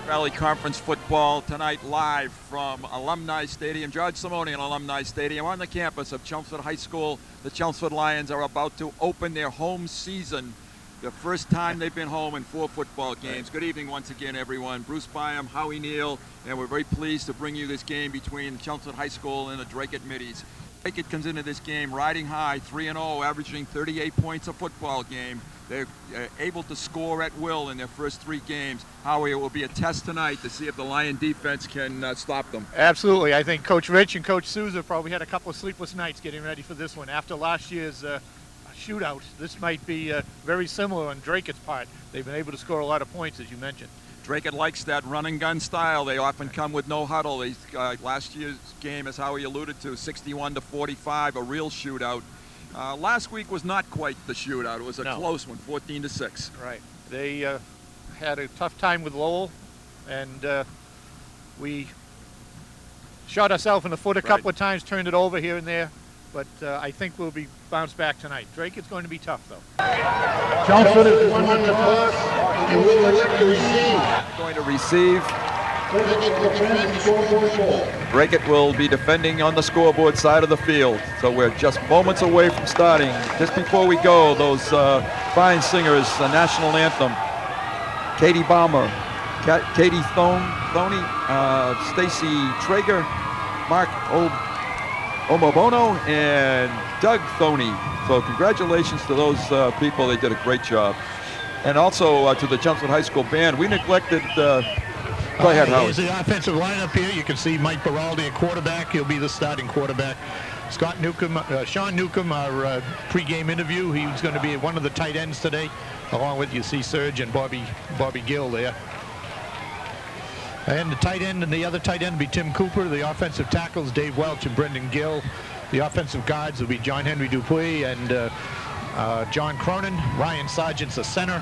Valley Conference football tonight live from Alumni Stadium, George Simonian Alumni Stadium on the campus of Chelmsford High School. The Chelmsford Lions are about to open their home season. The first time they've been home in 4 football games. Good evening once again, everyone. Bruce Byam, Howie Neal, and we're very pleased to bring you this game between Chelmsford High School and the Dracut Middies. Dracut comes into this game riding high, 3-0, averaging 38 points a football game. They're able to score at will in their first 3 games. Howie, it will be a test tonight to see if the Lion defense can stop them. Absolutely. I think Coach Rich and Coach Souza probably had a couple of sleepless nights getting ready for this one. After last year's shootout, this might be very similar on Dracut's part. They've been able to score a lot of points, as you mentioned. Dracut likes that run and gun style. They often come with no huddle. Last year's game, as Howie alluded to, 61-45, a real shootout. Last week was not quite the shootout. It was a close one, 14-6. Right. They had a tough time with Lowell, and we shot ourselves in the foot a couple of times, turned it over here and there, but I think we'll be bounced back tonight. Dracut's going to be tough, though. Chelmsford is one on the pass and will elect to receive. Going to receive. Dracut will be defending on the scoreboard side of the field. So we're just moments away from starting. Just before we go, those fine singers, the national anthem. Katie Balmer, Katie Thoney, Stacy Traeger, Mark Omobono, and Doug Thoney. So congratulations to those people. They did a great job. And also to the Chelmsford High School band. We neglected... Go ahead, Howard. Here's the offensive lineup here. You can see Mike Baraldi at quarterback. He'll be the starting quarterback. Scott Newcomb, Sean Newcomb, our pregame interview. He's going to be one of the tight ends today, along with, you see, Serge and Bobby Gill there. And the tight end and the other tight end will be Tim Cooper. The offensive tackles, Dave Welch and Brendan Gill. The offensive guards will be John Henry Dupuis and John Cronin. Ryan Sargent's the center.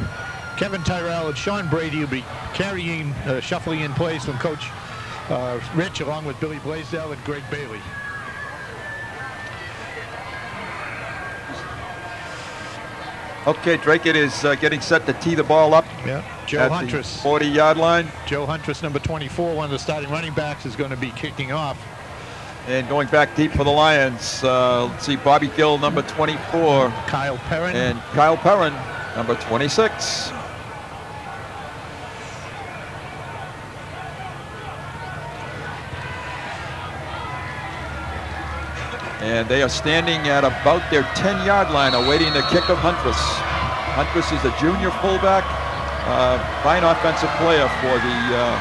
Kevin Tyrell and Sean Brady will be carrying, shuffling in place from Coach Rich, along with Billy Blaisdell and Greg Bailey. Okay, Dracut is getting set to tee the ball up. Yeah, Joe Huntress. 40-yard line. Joe Huntress, number 24, one of the starting running backs, is going to be kicking off. And going back deep for the Lions, let's see, Bobby Gill, number 24. Kyle Perrin. And Kyle Perrin, number 26. And they are standing at about their 10-yard line, awaiting the kick of Huntress. Huntress is a junior fullback, fine offensive player for the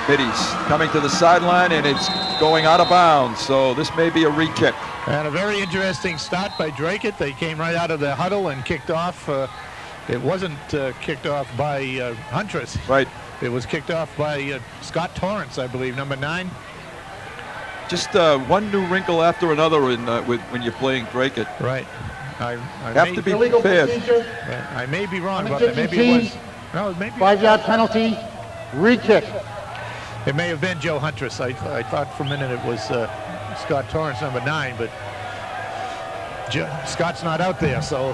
Middies. Coming to the sideline, and it's going out of bounds, so this may be a re-kick. And a very interesting start by Dracut. They came right out of the huddle and kicked off. It wasn't kicked off by Huntress. Right. It was kicked off by Scott Torrance, I believe, number 9. Just one new wrinkle after another when you're playing Dracut. Right. I have to be prepared. I may be wrong about that. Maybe it was. No, maybe 5-yard penalty, re-kick. It may have been Joe Huntress. I thought for a minute it was Scott Torrance, number 9, but Scott's not out there, so.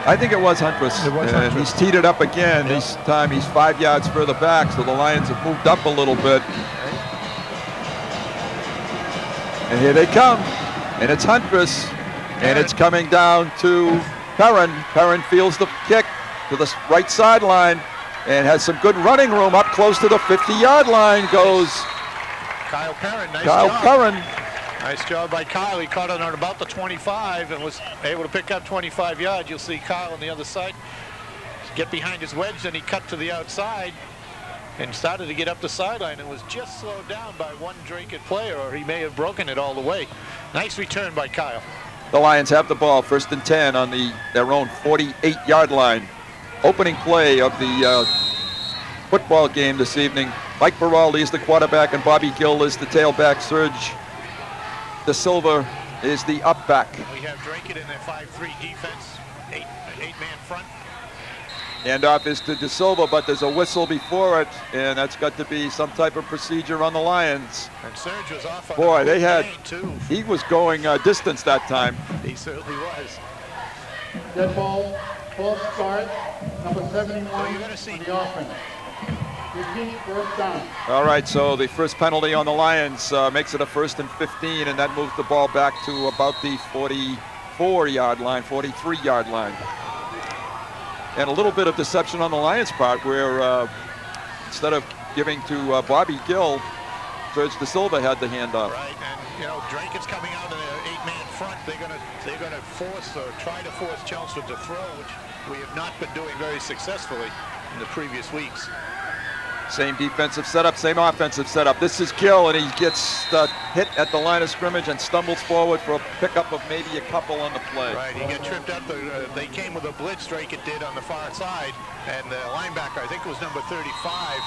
I think it was Huntress. It was and Huntress. He's teed it up again. Yep. This time he's 5 yards further back, so the Lions have moved up a little bit. And here they come, and it's Huntress, and it's coming down to Perrin. Perrin feels the kick to the right sideline and has some good running room up close to the 50-yard line goes Kyle Perrin, nice Kyle job. Perrin. Nice job by Kyle. He caught it on about the 25 and was able to pick up 25 yards. You'll see Kyle on the other side get behind his wedge, then he cut to the outside and started to get up the sideline and was just slowed down by one Dracut player, or he may have broken it all the way. Nice return by Kyle. The Lions have the ball, 1st and 10 on their own 48-yard line. Opening play of the football game this evening. Mike Baraldi is the quarterback and Bobby Gill is the tailback. Serge De Silva is the up back. We have Dracut in their 5-3 defense, eight-man front. Handoff is to De Silva, but there's a whistle before it, and that's got to be some type of procedure on the Lions. And Serge was off on Boy, they had, too. He was going distance that time. He certainly was. Dead ball, false start, number 71 You're going to see on the offense. Repeat, first down. All right, so the first penalty on the Lions makes it a 1st and 15, and that moves the ball back to about the 44-yard line, 43-yard line. And a little bit of deception on the Lions' part, where instead of giving to Bobby Gill, Serge De Silva had the handoff. Right, and you know, Dracut's coming out in an 8-man front. They're gonna force or try to force Chelmsford to throw, which we have not been doing very successfully in the previous weeks. Same defensive setup, same offensive setup. This is Gill, and he gets hit at the line of scrimmage and stumbles forward for a pickup of maybe a couple on the play. Right, he got tripped up. They came with a blitz, Dracut did, on the far side, and the linebacker, I think it was number 35.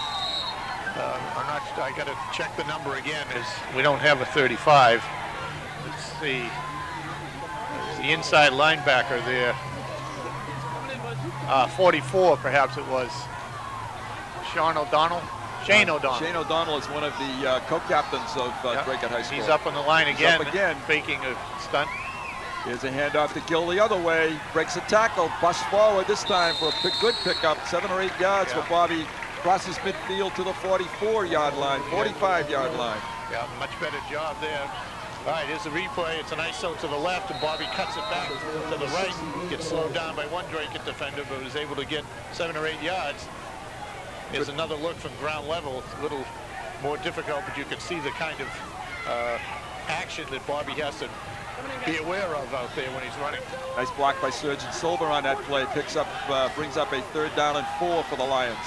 I got to check the number again. We don't have a 35. Let's see. It's the inside linebacker there. 44, perhaps it was. Shane O'Donnell. Shane O'Donnell is one of the co-captains of Dracut High School. He's up on the line again, again, faking a stunt. Here's a handoff to Gill the other way. Breaks a tackle, busts forward this time for a good pickup. 7 or 8 yards for Bobby. Crosses midfield to the 44-yard line, 45-yard line. Yeah, much better job there. All right, here's the replay. It's an ISO to the left, and Bobby cuts it back to the right. Gets slowed down by one Dracut defender, but was able to get 7 or 8 yards. Here's another look from ground level. It's a little more difficult, but you can see the kind of action that Bobby has to be aware of out there when he's running. Nice block by Serge De Silva on that play. Brings up a 3rd down and 4 for the Lions.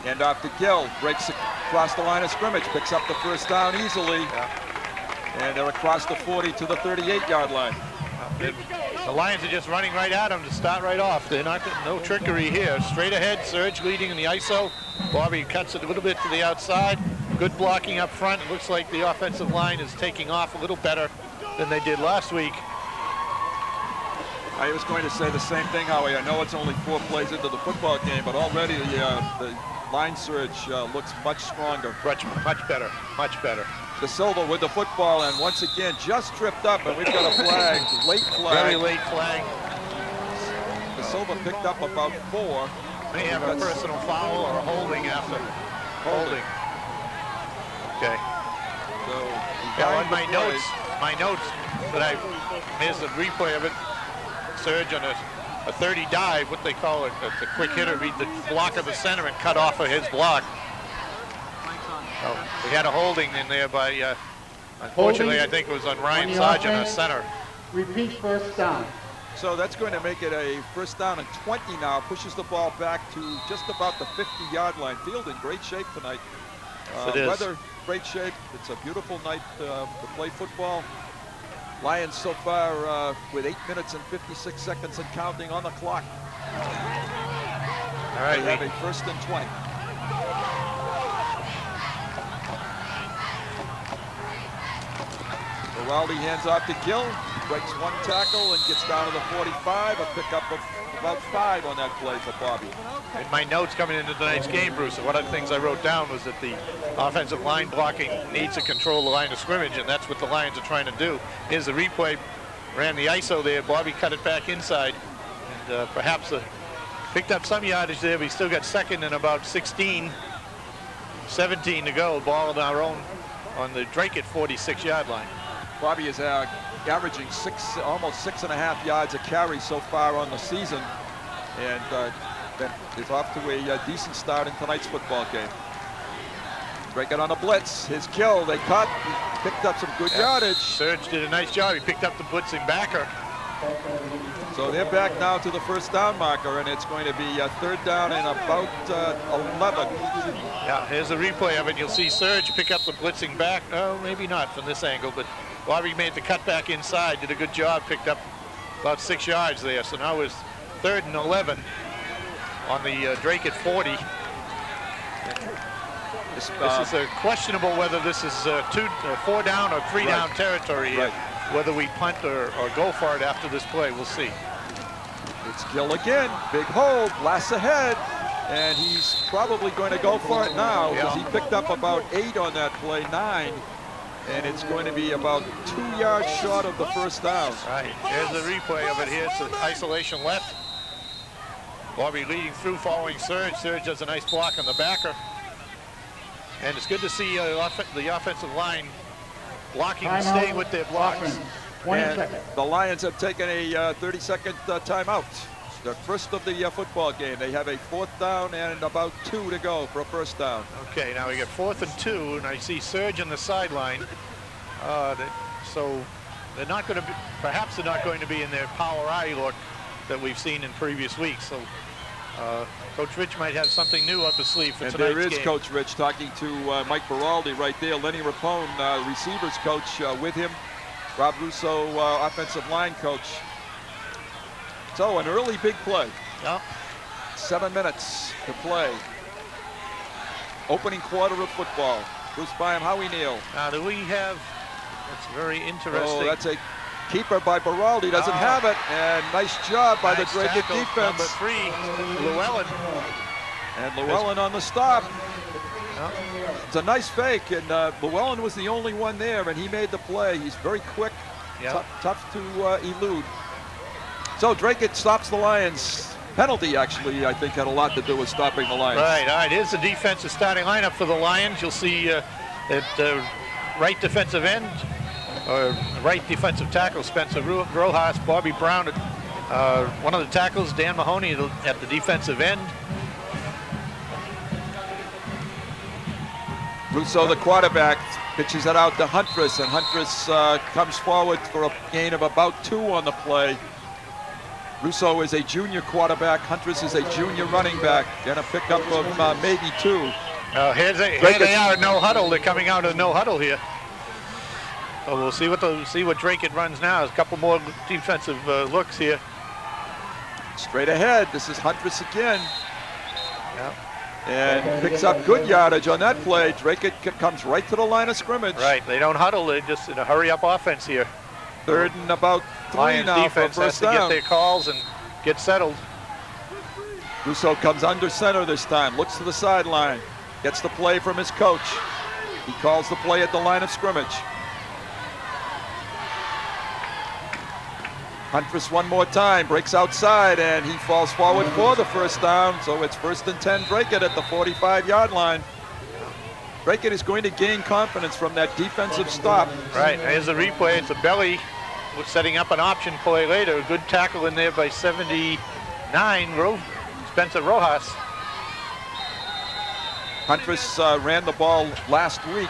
Hand off to Gill, breaks across the line of scrimmage, picks up the 1st down easily. And they're across the 40 to the 38-yard line. The Lions are just running right at him to start right off. They're not getting no trickery here. Straight ahead, Serge leading in the ISO. Bobby cuts it a little bit to the outside. Good blocking up front. It looks like the offensive line is taking off a little better than they did last week. I was going to say the same thing, Howie. I know it's only 4 plays into the football game, but already the line surge looks much stronger. Much better, much better. De Silva with the football, and once again just tripped up, and we've got a flag, late flag. Very late flag. De Silva picked up about 4. May have a personal foul or a holding after holding. Okay. So yeah, on my notes, but here's the replay of it. Surge on a 30 dive, what they call it, a quick hitter, read the block of the center and cut off of his block. Oh, we had a holding in there by, unfortunately, I think it was on Ryan Sargent, a center. Repeat, first down. So that's going to make it a 1st down and 20 now. Pushes the ball back to just about the 50-yard line. Field in great shape tonight. It is. Weather, great shape. It's a beautiful night to play football. Lions so far with 8 minutes and 56 seconds and counting on the clock. All right, we have a 1st and 20. Giraldi hands off to Gill, breaks 1 tackle and gets down to the 45. A pickup of about 5 on that play for Bobby. In my notes coming into tonight's game, Bruce, one of the things I wrote down was that the offensive line blocking needs to control the line of scrimmage, and that's what the Lions are trying to do. Here's the replay. Ran the ISO there. Bobby cut it back inside, and perhaps picked up some yardage there, but he still got 2nd and about 16, 17 to go. Ball on our own on the Dracut 46-yard line. Bobby is averaging almost 6.5 yards a carry so far on the season, and is off to a decent start in tonight's football game. Dracut on a blitz. His kill. They cut. He picked up some good yardage. Serge did a nice job. He picked up the blitzing backer. So they're back now to the 1st down marker, and it's going to be a 3rd down and about 11. Yeah, here's a replay of it. You'll see Serge pick up the blitzing back. Oh, maybe not from this angle, but Bobby made the cut back inside, did a good job, picked up about 6 yards there. So now it's 3rd and 11 on the Dracut 40. This is questionable whether this is 4 down or 3 down territory. Right. Whether we punt or go for it after this play, we'll see. It's Gill again, big hold, blasts ahead, and he's probably going to go for it now because he picked up about 8 on that play, 9, and it's going to be about 2 yards short of the 1st down. Right, here's the replay of it here. It's an isolation left. Bobby leading through following Surge. Surge does a nice block on the backer. And it's good to see the offensive line blocking and staying with their blocks. 20 And seconds. the Lions have taken a 30-second timeout. The first of the football game. They have a 4th down and about 2 to go for a first down. Okay, now we got 4th and 2, and I see Surge on the sideline. So they're not going to be, perhaps they're not going to be in their power eye look that we've seen in previous weeks. So Coach Rich might have something new up his sleeve for And tonight's there is game. Coach Rich talking to Mike Beraldi right there. Lenny Rapone, receivers coach, with him. Rob Russo, offensive line coach. So an early big play. Yep. 7 minutes to play. Opening quarter of football. Bruce Byam, Howie Neal. Now do we have, that's very interesting. Oh, that's a keeper by Beraldi. Doesn't have it. And nice job by Nice the Dracut tackle, defense. Number 3, Llewellyn. And Llewellyn on the stop. Yep. It's a nice fake, and Llewellyn was the only one there, and he made the play. He's very quick, Yep. tough to elude. So Dracut stops the Lions. Penalty, actually, I think, had a lot to do with stopping the Lions. Right, all right, here's the defensive starting lineup for the Lions. You'll see at right defensive end, or right defensive tackle, Spencer Rojas, Bobby Brown at one of the tackles, Dan Mahoney at the defensive end. Russo, the quarterback, pitches it out to Huntress, and Huntress comes forward for a gain of about 2 on the play. Russo is a junior quarterback. Huntress is a junior running back. And a pickup of maybe 2. Here they are at no huddle. They're coming out of no huddle here. So we'll see what Dracut runs now. There's a couple more defensive looks here. Straight ahead. This is Huntress again. Yep. And picks up good yardage on that play. Dracut comes right to the line of scrimmage. Right, they don't huddle. They're just in a hurry-up offense here. 3rd and about 3 Lions now defense for has first to get down. their calls and get settled. Russo comes under center this time. Looks to the sideline. Gets the play from his coach. He calls the play at the line of scrimmage. Huntress one more time, breaks outside, and he falls forward for the first down. So it's 1st and 10, Dracut at the 45-yard line. Dracut is going to gain confidence from that defensive stop. Right, here's the replay. It's a belly. We're setting up an option play later. A good tackle in there by 79, Spencer Rojas. Huntress ran the ball last week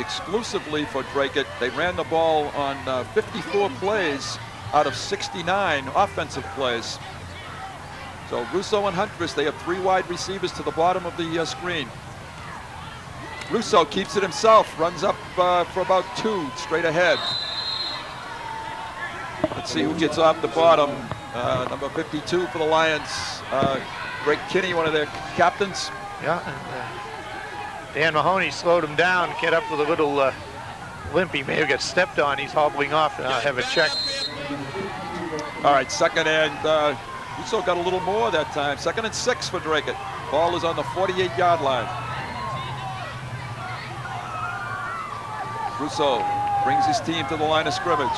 exclusively for Dracut. They ran the ball on 54 plays out of 69 offensive plays. So Russo and Huntress, they have 3 wide receivers to the bottom of the screen. Russo keeps it himself, runs up for about 2 straight ahead. Let's see who gets off the bottom. Number 52 for the Lions, Greg Kinney, one of their captains. Yeah, Dan Mahoney slowed him down, get up with a little limp. He may have got stepped on. He's hobbling off. I'll have it checked. All right, 2nd and Russo got a little more that time. 2nd and 6 for Dracut. Ball is on the 48-yard line. Russo brings his team to the line of scrimmage.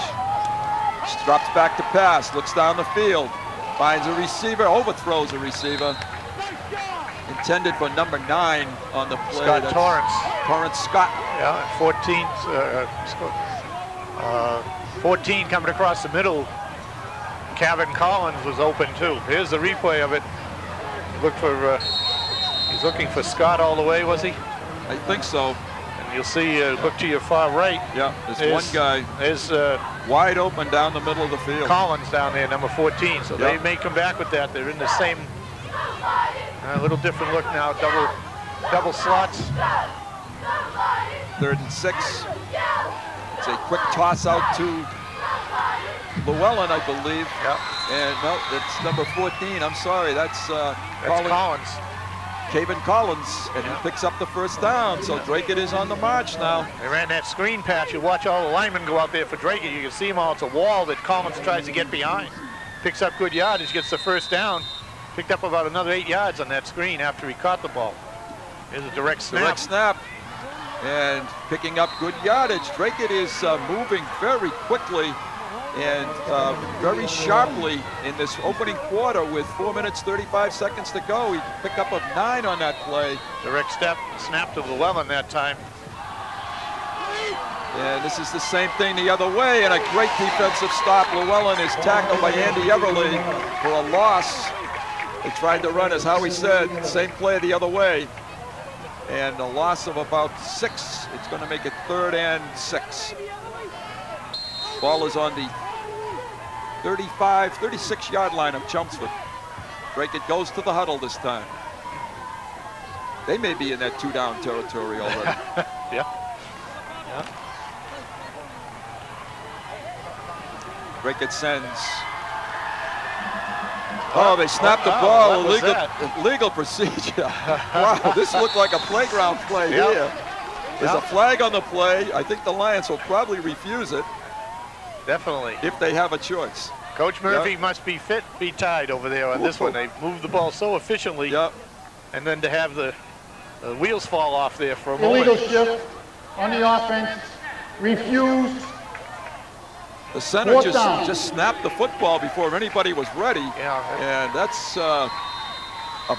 Drops back to pass, looks down the field, finds a receiver, overthrows a receiver. Intended for number 9 on the play. Scott That's Torrance. Torrance Scott. Yeah, 14 coming across the middle. Kevin Collins was open too. Here's the replay of it. He's looking for Scott all the way, was he? I think so. And you'll see, look to your far right. Yeah, there's one guy. There's wide open down the middle of the field. Collins down there, number 14. So they may come back with that. They're in the same, a little different look now. Double slots. 3rd and 6. It's a quick toss out to Llewellyn, I believe. Yep. And no, it's number 14. I'm sorry, that's Collins. Kevin Collins, and he picks up the first down. So Dracut is on the march now. They ran that screen patch. You watch all the linemen go out there for Dracut. You can see them all. It's a wall that Collins tries to get behind. Picks up good yardage, gets the first down. Picked up about another 8 yards on that screen after he caught the ball. Here's a direct snap. Direct snap. And picking up good yardage. Dracut is moving very quickly. And very sharply in this opening quarter with 4 minutes, 35 seconds to go, he picked up a 9 on that play. Direct snap to Llewellyn that time. And this is the same thing the other way, and a great defensive stop. Llewellyn is tackled by Andy Everly for a loss. They tried to run, as Howie said, same play the other way. And a loss of about 6. It's going to make it 3rd and 6. Ball is on the 35, 36-yard line of Chelmsford. Dracut goes to the huddle this time. They may be in that 2-down territory already. Yeah. Dracut sends. Oh, they snapped the ball. Illegal procedure. Wow, this looked like a playground play here. There's a flag on the play. I think the Lions will probably refuse it. Definitely. If they have a choice. Coach Murphy must be fit to be tied over there on this one. They moved the ball so efficiently. And then to have the wheels fall off there for a moment. Illegal shift on the offense. Refused. The center just snapped the football before anybody was ready. And that's a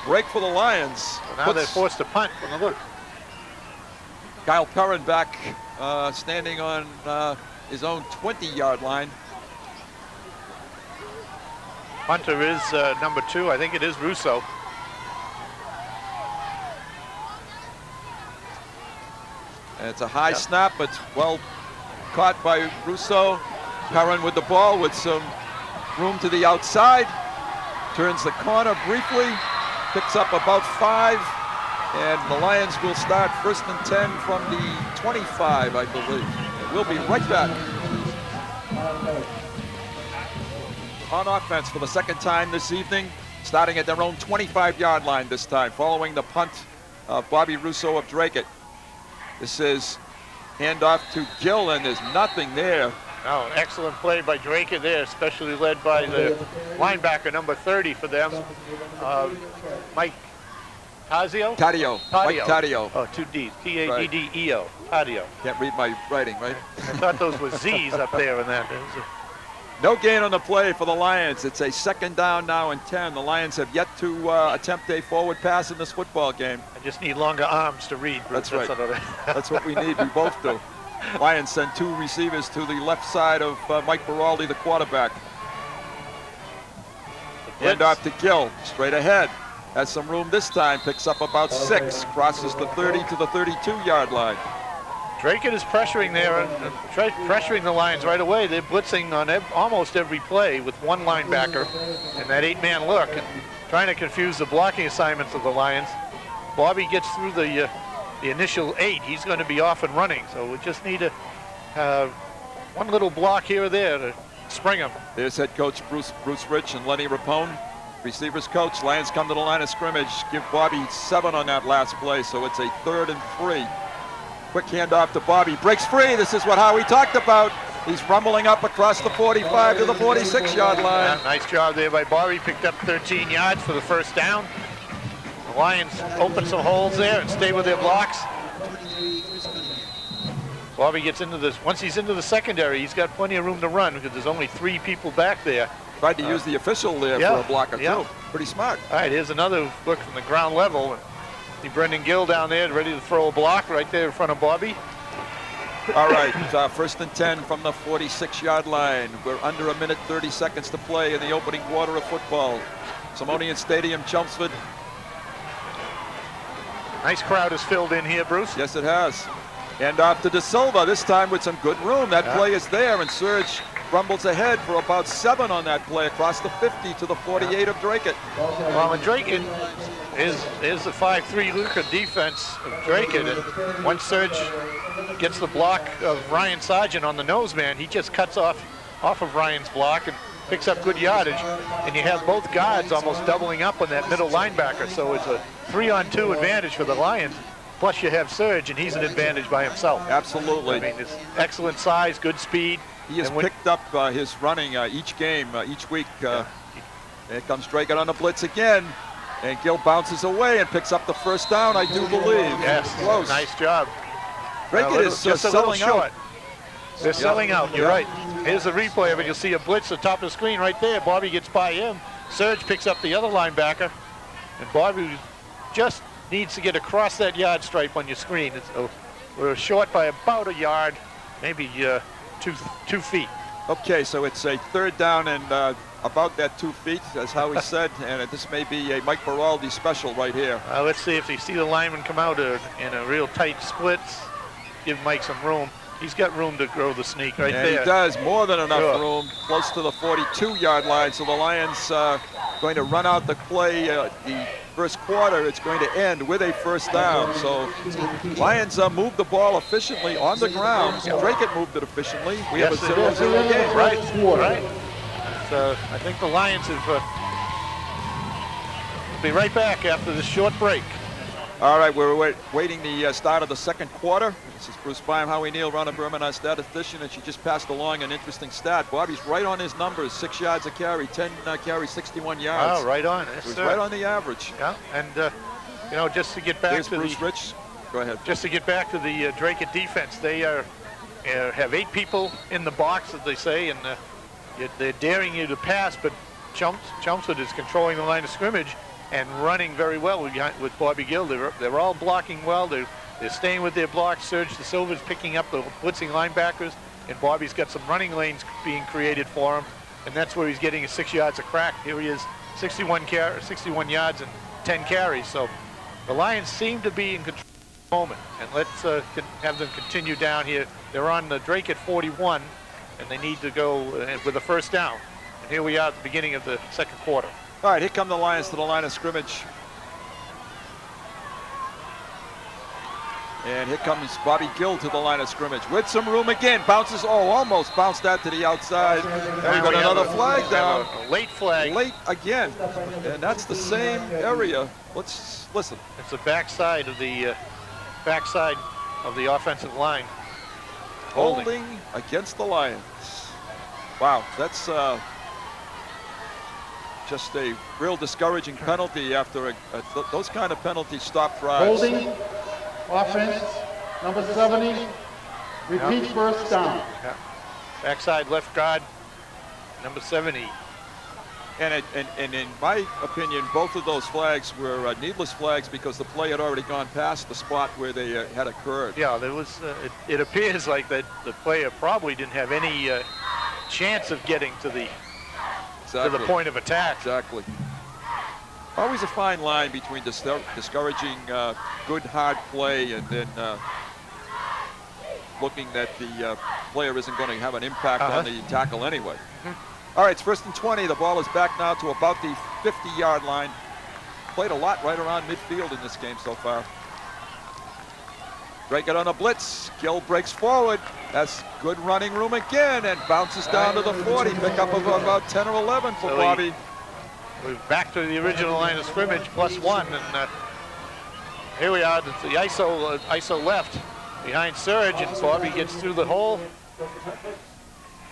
break for the Lions. So now they're forced to punt from the look. Kyle Perrin back standing on his own 20-yard line. Punter is number 2. I think it is Russo. And it's a high snap, but well caught by Russo. Perrin with the ball with some room to the outside. Turns the corner briefly. Picks up about 5. And the Lions will start 1st and 10 from the 25, I believe. And we'll be right back. On offense for the second time this evening, starting at their own 25-yard line this time, following the punt of Bobby Russo of Dracut. This is handoff to Gill, and there's nothing there. Oh, an excellent play by Dracut there, especially led by the linebacker, number 30 for them, Mike Taddeo? Taddeo. Mike Taddeo. Oh, 2 D's. T-A-D-D-E-O. Taddeo. Can't read my writing, right? I thought those were Z's up there in that. No gain on the play for the Lions. It's a 2nd down now and 10. The Lions have yet to attempt a forward pass in this football game. I just need longer arms to read. That's right. That's what we need. We both do. Lions send 2 receivers to the left side of Mike Beraldi, the quarterback. Hand off to Gill, straight ahead. Has some room this time, picks up about 6, crosses the 30 to the 32-yard line. Dracut is pressuring there, and pressuring the Lions right away. They're blitzing on almost every play with one linebacker and that 8-man look, and trying to confuse the blocking assignments of the Lions. Bobby gets through the initial 8. He's going to be off and running, so we just need one little block here or there to spring him. There's head coach Bruce Rich and Lenny Rapone. Receivers coach. Lions come to the line of scrimmage. Give Bobby 7 on that last play, so it's a 3rd and 3. Quick handoff to Bobby. Breaks free. This is what Howie talked about. He's rumbling up across the 45 to the 46-yard line. Yeah, nice job there by Bobby. Picked up 13 yards for the 1st down. The Lions open some holes there and stay with their blocks. Bobby gets into this. Once he's into the secondary, he's got plenty of room to run because there's only 3 people back there. Tried to use the official there for a blocker, too. Pretty smart. All right, here's another look from the ground level. See Brendan Gill down there ready to throw a block right there in front of Bobby. All right, 1st and 10 from the 46-yard line. We're under 1 minute 30 seconds to play in the opening quarter of football. Simonian Stadium, Chelmsford. Nice crowd has filled in here, Bruce. Yes, it has. And off to De Silva, this time with some good room. That play is there, and Serge rumbles ahead for about 7 on that play across the 50 to the 48 of Dracut. Well, and Dracut is the 5-3 Luca defense of Dracut, and once Serge gets the block of Ryan Sargent on the nose man, he just cuts off of Ryan's block and picks up good yardage, and you have both guards almost doubling up on that middle linebacker, so it's a 3-on-2 advantage for the Lions. Plus you have Serge, and he's an advantage by himself. Absolutely. I mean, it's excellent size, good speed. He has picked up his running each game, each week. Here comes Dracut on the blitz again, and Gill bounces away and picks up the 1st down, I do believe. Yes, close. Nice job. Dracut is just a little selling short. out. They're selling out, you're right. Here's the replay of it. You'll see a blitz at the top of the screen right there. Bobby gets by him. Serge picks up the other linebacker. And Bobby just needs to get across that yard stripe on your screen. We're short by about a yard, maybe 2 feet. Okay, so it's a third down and about that 2 feet, as Howie said, and this may be a Mike Beraldi special right here. Let's see if you see the lineman come out in a real tight split. Give Mike some room. He's got room to grow the sneak right there. He does, more than enough room, close to the 42-yard line. So the Lions going to run out the play. The first quarter, it's going to end with a first down. So Lions moved the ball efficiently on the ground. Dracut moved it efficiently. We have a 0-0 game. Right. So I think the Lions have will be right back after this short break. All right, we're waiting the start of the second quarter. This is Bruce Beim, Howie Neal, Ronna Berman, our statistician, and she just passed along an interesting stat. Bobby's right on his numbers, 6 yards a carry, 10 carries, 61 yards. Oh, right on. Yes, He's right on the average. Yeah, and you know, just to get back to Bruce Rich. Go ahead. Just to get back to the Dracut defense, they have 8 people in the box, as they say, and they're daring you to pass, but Chelmsford is controlling the line of scrimmage and running very well with Bobby Gill. They're all blocking well. They're staying with their blocks. Serge De Silva's picking up the blitzing linebackers, and Bobby's got some running lanes being created for him, and that's where he's getting his 6 yards a crack. Here he is, 61 yards and 10 carries. So the Lions seem to be in control at the moment, and let's have them continue down here. They're on the Dracut 41, and they need to go with a first down. And here we are at the beginning of the second quarter. All right, here come the Lions to the line of scrimmage. And here comes Bobby Gill to the line of scrimmage with some room again. Bounces, almost bounced out to the outside. And we got another flag down. A late flag. Late again. And that's the same area. Let's listen. It's the backside of the offensive line. Holding against the Lions. Wow, that's just a real discouraging penalty after those kind of penalties stop drives. Holding, offense, number 70, repeat first down. Yeah. Backside left guard, number 70. And in my opinion, both of those flags were needless flags because the play had already gone past the spot where they had occurred. Yeah, there was. It appears like that the player probably didn't have any chance of getting to the point of attack. Exactly. Always a fine line between discouraging good hard play and then looking that the player isn't going to have an impact on the tackle anyway. All right, it's 1st and 20. The ball is back now to about the 50-yard line. Played a lot right around midfield in this game so far. Dracut on a blitz. Gill breaks forward. That's good running room again and bounces down to the 40. Pick up of about 10 or 11 for Bobby. We're back to the original line of scrimmage, +1, and here we are. It's the ISO left behind Serge, and Bobby gets through the hole.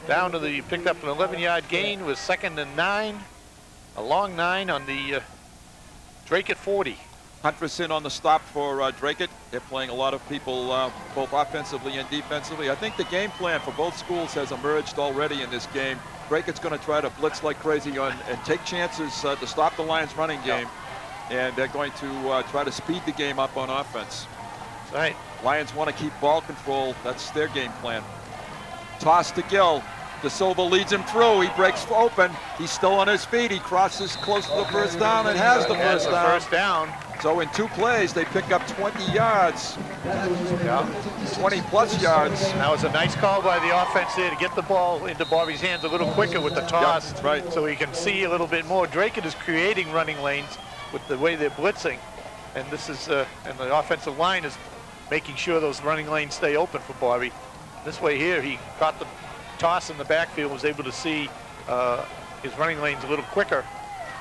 Down to picked up an 11-yard gain with 2nd and 9, a long 9 on the Dracut 40. Hunterson on the stop for Dracut. They're playing a lot of people both offensively and defensively. I think the game plan for both schools has emerged already in this game. Dracut's going to try to blitz like crazy and take chances to stop the Lions' running game. And they're going to try to speed the game up on offense. That's right. Lions want to keep ball control. That's their game plan. Toss to Gill. De Silva leads him through. He breaks open. He's still on his feet. He crosses close to the first down and has the first down. So in 2 plays, they pick up 20 yards. 20-plus yards. That was a nice call by the offense there to get the ball into Bobby's hands a little quicker with the toss. Yep, right. So he can see a little bit more. Dracut is creating running lanes with the way they're blitzing. And this is, and the offensive line is making sure those running lanes stay open for Bobby. This way here, he caught the toss in the backfield, was able to see his running lanes a little quicker.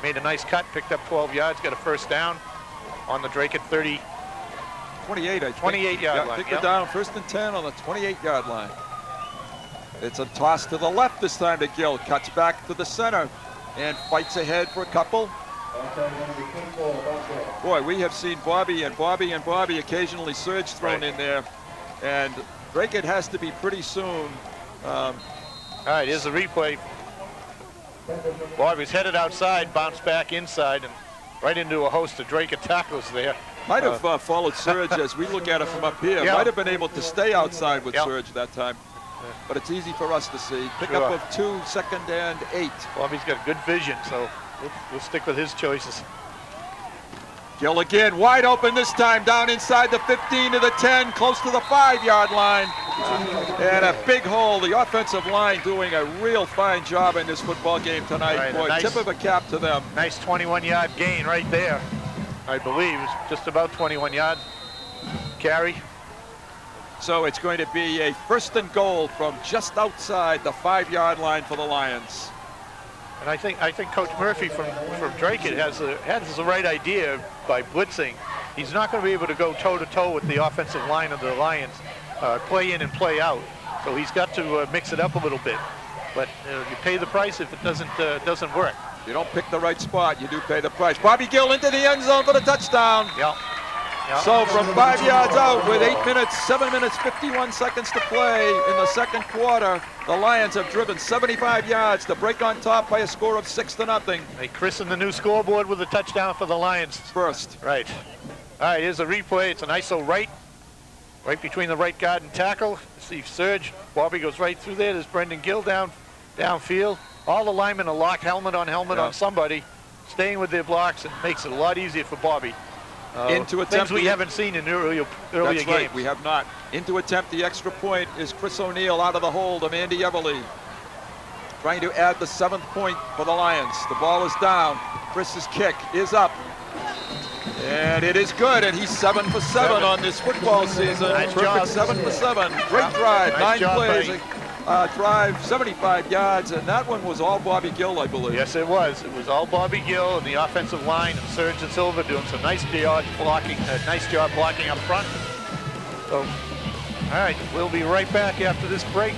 Made a nice cut, picked up 12 yards, got a first down on the Dracut 30. 28, I think. 28-yard line. I think they're down 1st and 10 on the 28-yard line. It's a toss to the left this time to Gill. Cuts back to the center and fights ahead for a couple. Boy, we have seen Bobby occasionally Serge thrown in there. And Dracut has to be pretty soon All right, here's the replay. Bobby's headed outside, bounced back inside, and right into a host of Dracut tackles there. Might have followed Surge as we look at it from up here. Yeah. Might have been able to stay outside with Yeah. Surge that time. But it's easy for us to see. Pick Sure. up of 2, 2nd and 8. Bobby's got good vision, so we'll stick with his choices. Gill again, wide open this time, down inside the 15 to the 10, close to the 5-yard line. And a big hole. The offensive line doing a real fine job in this football game tonight. Right, Boy, nice- tip of a cap to them. Nice 21-yard gain right there. I believe it's just about 21 yards carry. So it's going to be a 1st and goal from just outside the 5-yard line for the Lions. And I think Coach Murphy from Dracut has the right idea by blitzing. He's not going to be able to go toe-to-toe with the offensive line of the Lions, play in and play out. So he's got to mix it up a little bit. But you pay the price if it doesn't work. You don't pick the right spot, you do pay the price. Bobby Gill into the end zone for the touchdown. Yeah. So from 5 yards out with 7 minutes, 51 seconds to play in the second quarter, the Lions have driven 75 yards to break on top by a score of 6-0. They christened the new scoreboard with a touchdown for the Lions. First. Right. All right, here's a replay. It's an ISO right between the right guard and tackle. See Surge. Bobby goes right through there. There's Brendan Gill downfield. All the linemen are locked helmet on somebody, staying with their blocks, and makes it a lot easier for Bobby. Into attempt things we haven't seen in earlier That's games. right, we have not. Into attempt the extra point is Chris O'Neill out of the hold of Andy Everly. Trying to add the 7th point for the Lions. The ball is down. Chris's kick is up. And it is good, and he's 7 for 7 on this football season. Nice Perfect job. 7 for 7. Great drive, Nice 9 job, plays. Drive, 75 yards, and that one was all Bobby Gill, I believe. Yes, it was. It was all Bobby Gill and the offensive line, and Surge and Silva doing some nice job blocking up front. So, all right, we'll be right back after this break.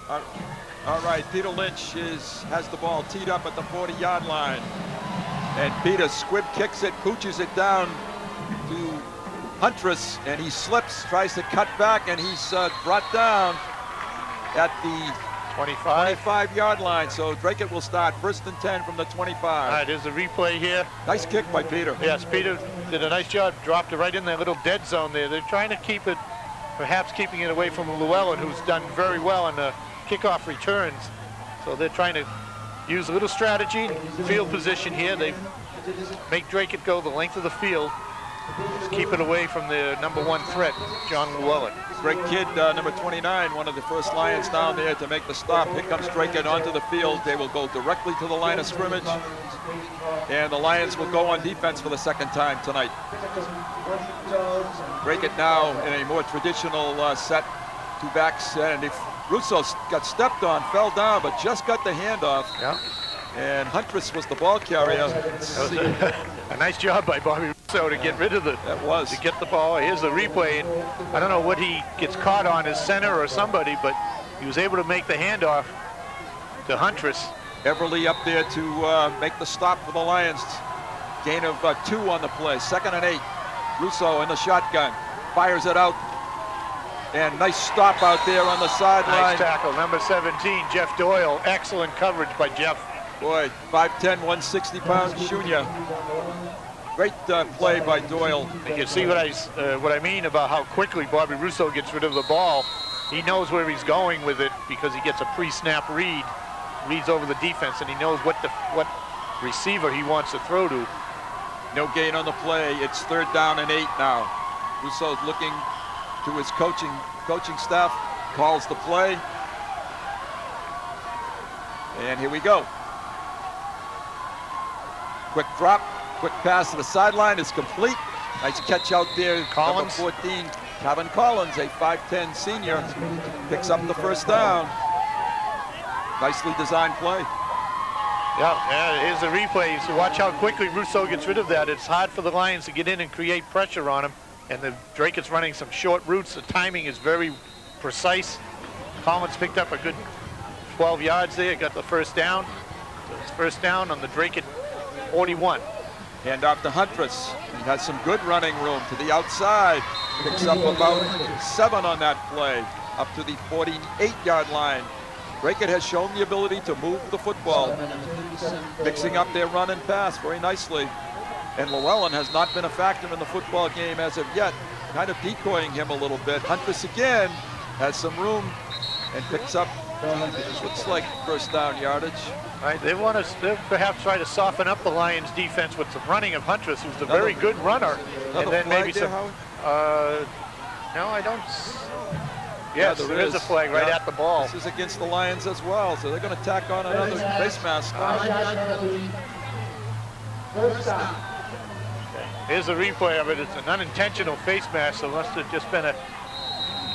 All right, Peter Lynch has the ball teed up at the 40-yard line. And Peter squib kicks it, pooches it down to Huntress, and he slips, tries to cut back, and he's brought down at the 25-yard line. So Dracut will start 1st and 10 from the 25. All right, there's a replay here. Nice kick by Peter. Yes, Peter did a nice job, dropped it right in that little dead zone there. They're trying to keep it, perhaps keeping it away from Llewellyn, who's done very well in the kickoff returns. So they're trying to use a little strategy, field position here. They make Dracut go the length of the field. Just keep it away from the #1 threat, John Llewellyn. Great kid, number 29, one of the first Lions down there to make the stop. Here comes Dracut onto the field. They will go directly to the line of scrimmage. And the Lions will go on defense for the 2nd time tonight. Dracut now in a more traditional set, 2 backs. And if Russo got stepped on, fell down, but just got the handoff. Yeah. And Huntress was the ball carrier. A nice job by Bobby Russo to get rid of to get the ball. Here's the replay. I don't know what he gets caught on, his center or somebody, but he was able to make the handoff to Huntress. Everly up there to make the stop for the Lions. Gain of 2 on the play. 2nd and 8. Russo in the shotgun. Fires it out. And nice stop out there on the sideline. Nice tackle, number 17, Jeff Doyle. Excellent coverage by Jeff. Boy, 5'10", 160-pound junior. Great play by Doyle. You can see what I mean about how quickly Bobby Russo gets rid of the ball. He knows where he's going with it because he gets a pre-snap read, reads over the defense, and he knows what receiver he wants to throw to. No gain on the play. It's 3rd down and 8 now. Russo's looking to his coaching staff, calls the play. And here we go. Quick drop, quick pass to the sideline is complete. Nice catch out there. Collins. Number 14, Kevin Collins, a 5'10" senior, picks up the 1st down. Nicely designed play. Yeah, here's the replay. So watch how quickly Russo gets rid of that. It's hard for the Lions to get in and create pressure on him. And the Dracut's running some short routes. The timing is very precise. Collins picked up a good 12 yards there, got the 1st down. So it's 1st down on the Dracut 41. Hand off to Huntress. He has some good running room to the outside. Picks up about 7 on that play. up to the 48-yard line. Dracut has shown the ability to move the football, mixing up their run and pass very nicely. And Llewellyn has not been a factor in the football game as of yet, kind of decoying him a little bit. Huntress again has some room and picks up, looks like first down yardage. Right, they want to perhaps try to soften up the Lions defense with some running of Huntress, who's a very good runner. And then maybe some, no, I don't. Yes, there is a flag right at the ball. This is against the Lions as well, so they're going to tack on another face mask. Here's a replay of it. It's an unintentional face mask, so it must have just been a,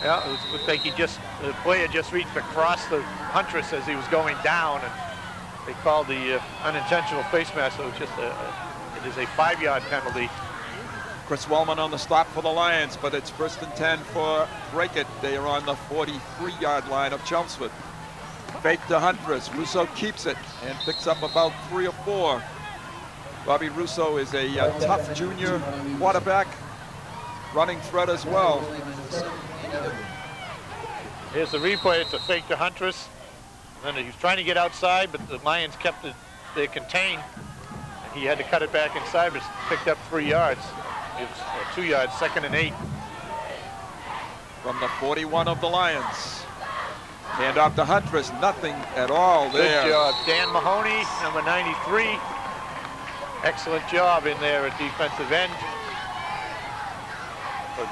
yeah, it looked like the player just reached across the Huntress as he was going down, and they called the unintentional face mask, so it's just it is a 5-yard penalty. Chris Wellman on the stop for the Lions, but it's 1st and 10 for Dracut. They are on the 43-yard line of Chelmsford. Fake to Huntress. Russo keeps it and picks up about 3 or 4. Bobby Russo is a tough junior quarterback, running threat as well. Here's the replay. It's a fake to Huntress. And then he was trying to get outside, but the Lions kept it contained. And he had to cut it back inside, but picked up 3 yards. It was 2 yards, 2nd and 8. From the 41 of the Lions. Hand off to Huntress, nothing at all there. Good job. Dan Mahoney, number 93. Excellent job in there at defensive end. For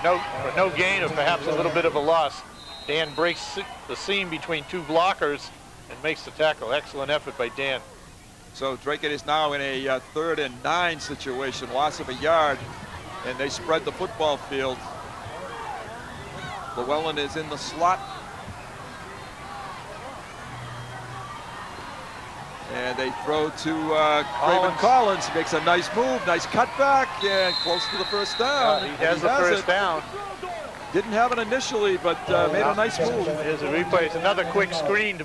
no gain or perhaps a little bit of a loss. Dan breaks the seam between 2 blockers and makes the tackle. Excellent effort by Dan. So Dracut is now in a 3rd and 9 situation, loss of a yard, and they spread the football field. Llewellyn is in the slot. And they throw to Craven Collins. He makes a nice move, nice cutback, and close to the first down. He has the first down. Didn't have it initially, but made a nice move. Here's a replay. It's another quick screen.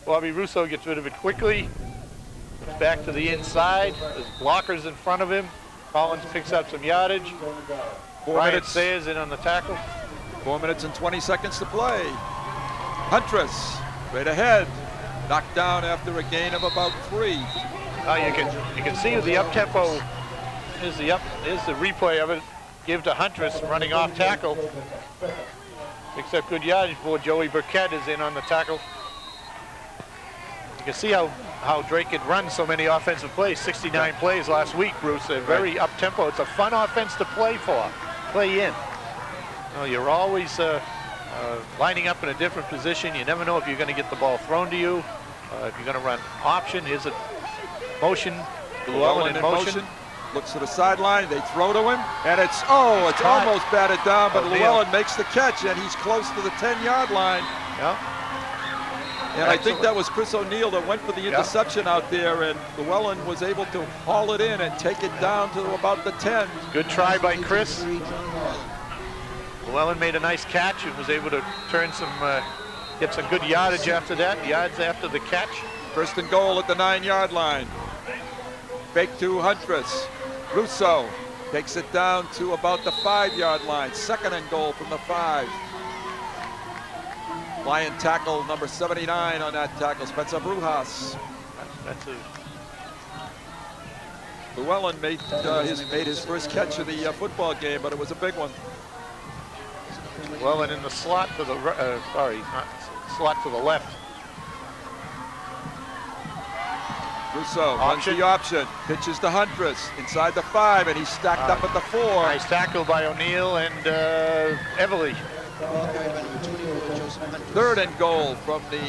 Bobby Russo gets rid of it quickly. Back to the inside. There's blockers in front of him. Collins picks up some yardage. 4 minutes. Sayers in on the tackle. 4 minutes and 20 seconds to play. Huntress, right ahead. Knocked down after a gain of about 3. You can see the up tempo. Here's the replay of it. Give to Huntress running off tackle. Picks up good yardage. Boy, Joey Burkett is in on the tackle. You can see how Dracut runs so many offensive plays. 69 plays last week, Bruce. They're very up tempo. It's a fun offense to play in. You're always lining up in a different position. You never know if you're going to get the ball thrown to you. If you're going to run option, here's a motion. Llewellyn in motion. Looks to the sideline. They throw to him, and it's almost batted down, but Llewellyn makes the catch, and he's close to the 10-yard line. Yeah. And I think that was Chris O'Neill that went for the interception out there, and Llewellyn was able to haul it in and take it down to about the 10. Good try by Chris. Llewellyn made a nice catch and was able to turn get some good yardage after that, yards after the catch. 1st and goal at the 9-yard line. Fake to Huntress. Russo takes it down to about the 5-yard line. 2nd and goal from the 5. Lion tackle number 79 on that tackle, Spencer Brujas. Llewellyn made his first catch of the football game, but it was a big one. Llewellyn in the slot to the slot to the left. Russo runs the option, pitches to Huntress inside the 5, and he's stacked up at the 4. Nice tackle by O'Neill and Everly. 3rd and goal from the.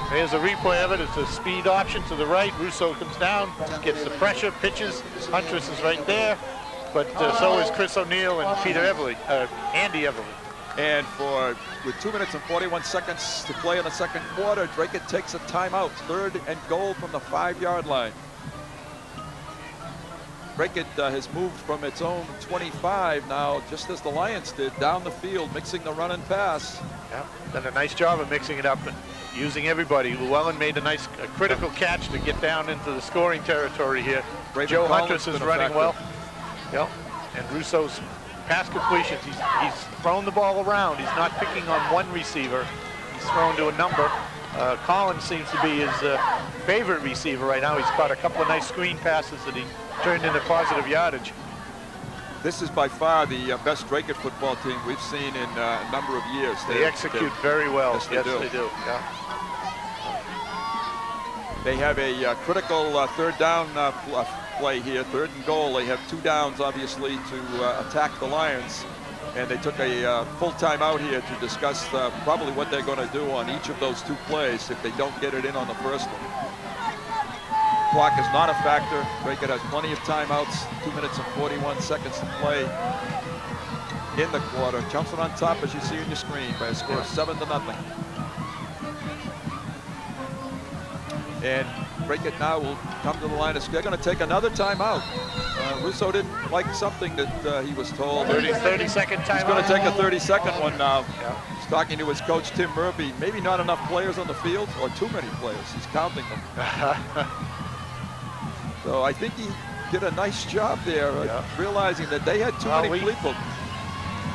Here's a replay of it. It's a speed option to the right. Russo comes down, gets the pressure, pitches. Huntress is right there, but so is Chris O'Neill and Andy Everly. And with 2 minutes and 41 seconds to play in the 2nd quarter, Dracut takes a timeout. 3rd and goal from the 5-yard line. Dracut has moved from its own 25 now, just as the Lions did, down the field, mixing the run and pass. Yeah, done a nice job of mixing it up and using everybody. Llewellyn made a critical catch to get down into the scoring territory here. Joe Huntress is running well. Yep. And Russo's pass completions. He's thrown the ball around. He's not picking on one receiver. He's thrown to a number. Collins seems to be his favorite receiver right now. He's caught a couple of nice screen passes that he turned into positive yardage. This is by far the best Dracut football team we've seen in a number of years. They execute very well. Yes, they do. Yeah. They have a critical third down play here, 3rd and goal. They have 2 downs, obviously, to attack the Lions. And they took a full time out here to discuss probably what they're going to do on each of those 2 plays if they don't get it in on the first one. Clock is not a factor. Dracut has plenty of timeouts, 2 minutes and 41 seconds to play in the quarter. Chelmsford on top, as you see on your screen, by a score of 7-0. And Dracut now will come to the line. They're going to take another timeout. Russo didn't like something that he was told. 30-second timeout. He's going to take a 30-second one now. Yeah. He's talking to his coach, Tim Murphy. Maybe not enough players on the field, or too many players. He's counting them. So I think he did a nice job there, realizing that they had too many people.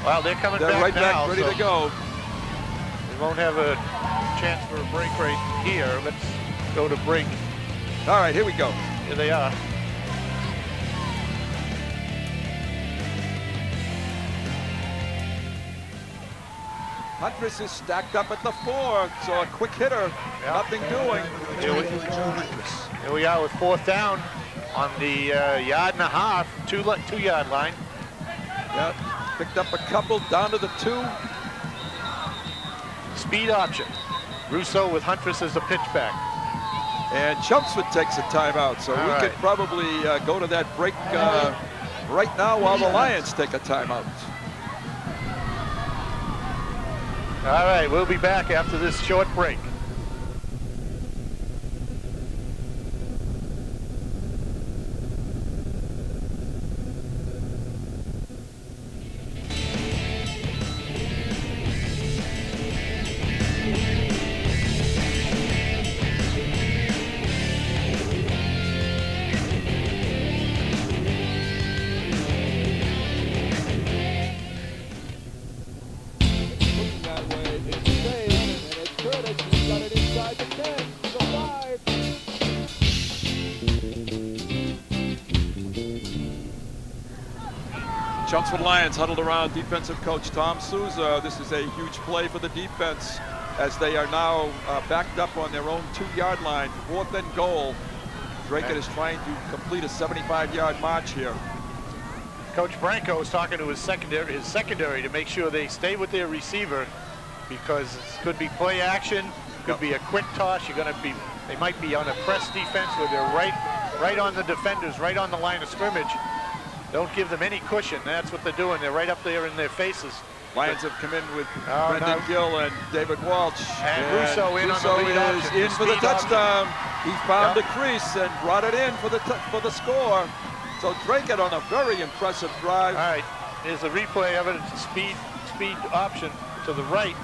Well, they're coming They're back right now, back, ready to go. They won't have a chance for a break right here. Let's go to break. All right, here we go. Here they are. Huntress is stacked up at the 4, so a quick hitter, nothing doing. Here we are with 4th down on the 1.5 yard, 2-yard line. Yeah, picked up a couple, down to the 2. Speed option. Russo with Huntress as the pitchback. And Chelmsford takes a timeout, so we could probably go to that break right now while the Lions take a timeout. All right, we'll be back after this short break. Chelmsford Lions huddled around defensive coach Tom Souza. This is a huge play for the defense as they are now backed up on their own 2-yard line, 4th and goal. Dracut is trying to complete a 75-yard march here. Coach Branco is talking to his secondary to make sure they stay with their receiver, because it could be play action, could be a quick toss. They might be on a press defense where they're right on the defenders, right on the line of scrimmage. Don't give them any cushion. That's what they're doing. They're right up there in their faces. Lions have come in with Brendan Gill and David Walsh. And Russo in on the lead option. In for the touchdown. He found the crease and brought it in for the score. So Dracut on a very impressive drive. All right, here's a replay of it. It's a speed option to the right.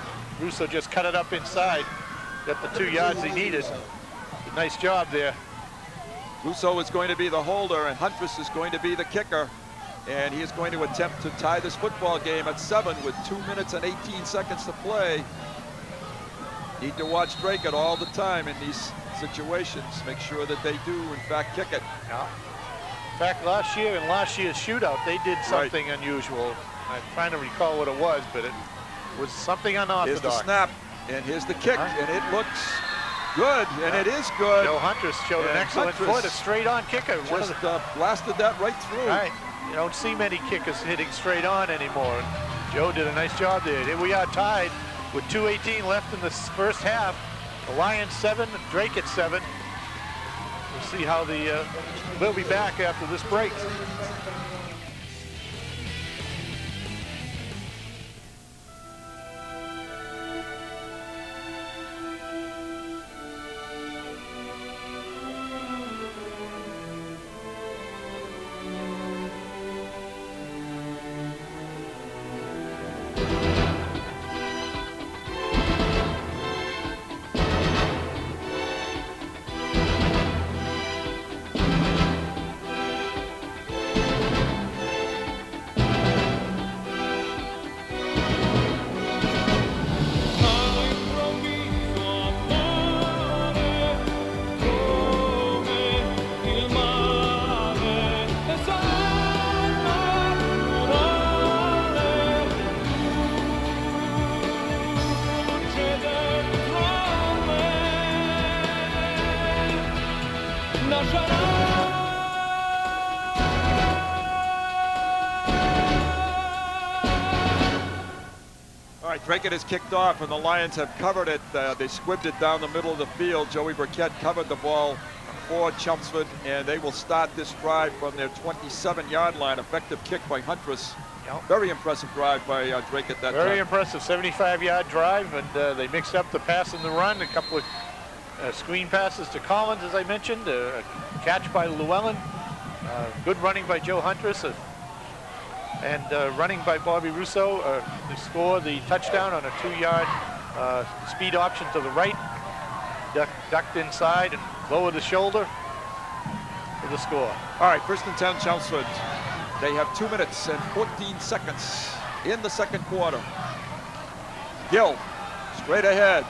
Russo just cut it up inside. Got the 2 yards he needed. Nice job there. Russo is going to be the holder, and Huntress is going to be the kicker. And he is going to attempt to tie this football game at 7 with 2 minutes and 18 seconds to play. Need to watch Dracut all the time in these situations. Make sure that they do, in fact, kick it. Yeah. In fact, last year in last year's shootout, they did something unusual. I'm trying to recall what it was, but it was something unorthodox. Here's the snap, and here's the kick, and it looks good, and it is good. Joe Huntress showed an excellent foot, a straight-on kicker. Just blasted that right through. Right. You don't see many kickers hitting straight on anymore. Joe did a nice job there. Here we are tied with 2:18 left in the first half. The Lions 7, Dracut 7. We'll see how we'll be back after this break. right, Dracut is kicked off, and the Lions have covered it. They squibbed it down the middle of the field. Joey Dracut covered the ball for Chelmsford, and they will start this drive from their 27-yard line. Effective kick by Huntress. Yep. Very impressive drive by Dracut that time. Very impressive 75-yard drive, and they mixed up the pass and the run. A couple of screen passes to Collins, as I mentioned. A catch by Llewellyn. Good running by Joe Huntress. And running by Bobby Russo to score the touchdown on a 2-yard speed option to the right. Ducked inside and lowered the shoulder for the score. All right, 1st and 10, Chelmsford. They have 2 minutes and 14 seconds in the second quarter. Gill, straight ahead.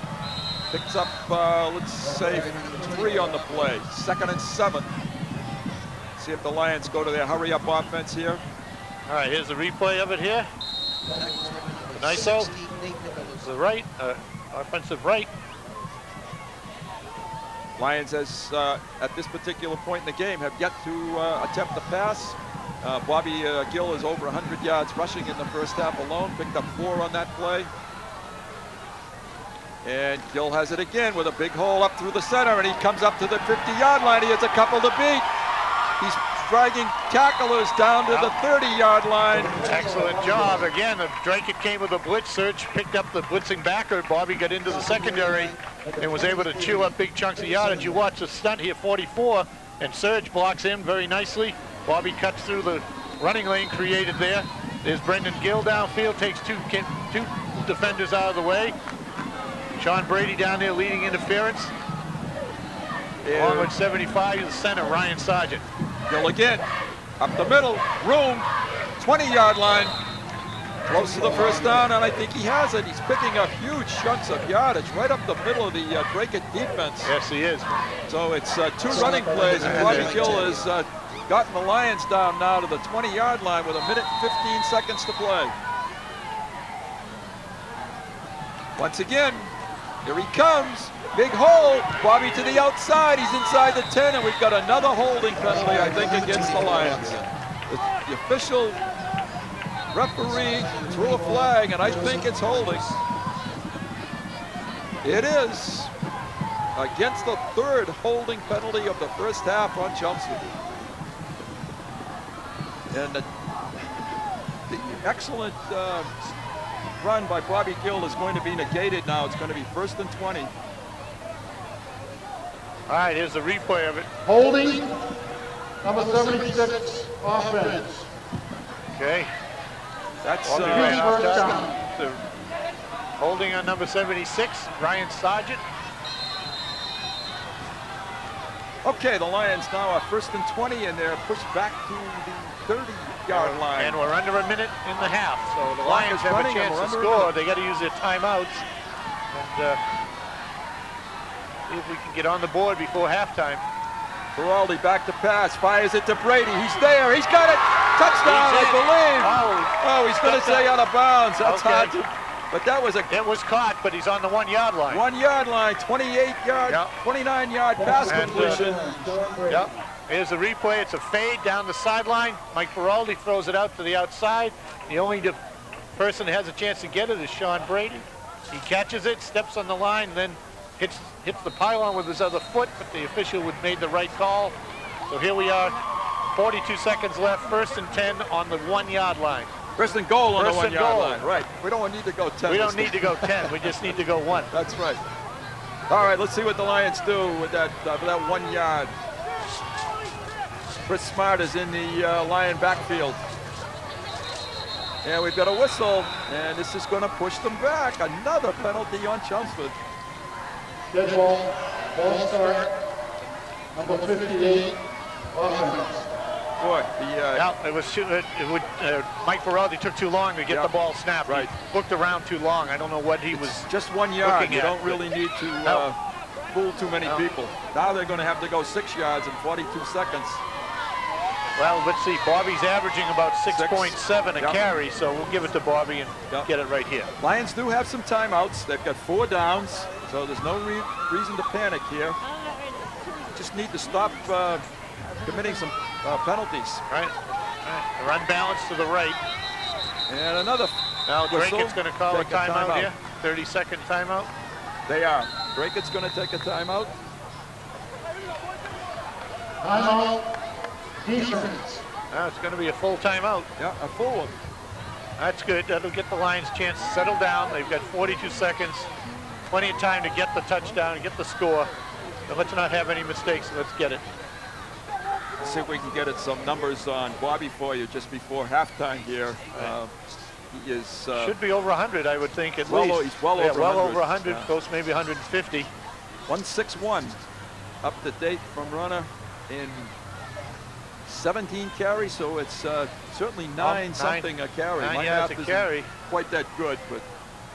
Picks up, let's say, 3 on the play. 2nd and 7. See if the Lions go to their hurry-up offense here. All right, here's the replay of it here. Niso to the right, offensive right. Lions, as at this particular point in the game, have yet to attempt the pass. Bobby Gill is over 100 yards rushing in the first half alone. Picked up 4 on that play. And Gill has it again with a big hole up through the center, and he comes up to the 50-yard line. He has a couple to beat. He's dragging tacklers down to the 30-yard line. Excellent job. Again, the Dracut came with a blitz search, picked up the blitzing backer. Bobby got into the secondary and was able to chew up big chunks of yardage. You watch the stunt here, 44, and Serge blocks him very nicely. Bobby cuts through the running lane created there. There's Brendan Gill downfield, takes two defenders out of the way. Sean Brady down there leading interference. Along with 75, the center, Ryan Sargent. Gill again, up the middle, room, 20-yard line. Close to the first down, and I think he has it. He's picking up huge chunks of yardage right up the middle of the Dracut defense. Yes, he is. So it's 2 running plays, and Bobby Gill has gotten the Lions down now to the 20-yard line with 1 minute and 15 seconds to play. Once again, here he comes. Big hole. Bobby to the outside. He's inside the 10, and we've got another holding penalty, I think, against the Lions. The official referee threw a flag, and I think it's holding. It is against the 3rd holding penalty of the first half on Chelmsford. And the excellent run by Bobby Gill is going to be negated now. It's going to be 1st and 20. All right, here's the replay of it. Holding, number 76, offense. Okay. That's Bobby First ran off down. top. The holding on number 76, Ryan Sargent. okay. The Lions now are 1st and 20, and they're pushed back to the 30-yard line. And we're under a minute in the half, so the Clock Lions is have a running, and chance we're to under a score. minute. They got to use their timeouts. And see if we can get on the board before halftime. Giraldi back to pass, fires it to Brady. He's there. He's got it. Touchdown, I believe. Oh, he's going to say out of bounds. That's hard to. But that was It was caught, but he's on the 1-yard line. 1-yard line, 28-yard, 29-yard pass completion. Yep. Here's the replay. It's a fade down the sideline. Mike Giraldi throws it out to the outside. The only person that has a chance to get it is Sean Brady. He catches it, steps on the line, then hits the pylon with his other foot, but the official made the right call. So here we are, 42 seconds left, 1st and 10 on the 1-yard line. 1st and goal on the First and 1-yard goal. line. Right. We don't need to go 10. We don't need to go 10. We just need to go 1. That's right. All right, let's see what the Lions do with that 1 yard. Chris Smart is in the Lion backfield. And we've got a whistle, and this is going to push them back. Another penalty on Chelmsford. Dead ball, ball start, number 58, offense. Boy, Mike Giraldi took too long to get the ball snapped. Right. He looked around too long. I don't know what he was. just 1 yard. looking You at, don't really need to fool too many people. Now they're going to have to go 6 yards in 42 seconds. Well, let's see. Bobby's averaging about 6.7 a Yep. carry, so we'll give it to Bobby and Yep. get it right here. Lions do have some timeouts. They've got 4 downs, so there's no reason to panic here. Just need to stop committing some penalties. Right. Run balance to the right. And another Now whistle. Dracut's going to call a Take a timeout timeout. here. 30-second timeout. They are. Dracut's going to take a timeout. Timeout. Defense. Now it's going to be a full timeout. Yeah, a full one. That's good. That'll get the Lions a chance to settle down. They've got 42 seconds. Plenty of time to get the touchdown and get the score. But let's not have any mistakes. Let's get it. Let's see if we can get it some numbers on Bobby for you just before halftime here. He is Should be over 100, I would think, at well, least. he's well over well 100. over 100, Yeah. close maybe 150. 161 up to date from runner in 17 carries, so it's certainly nine something a carry. 9 My yards math a isn't carry. quite that good, but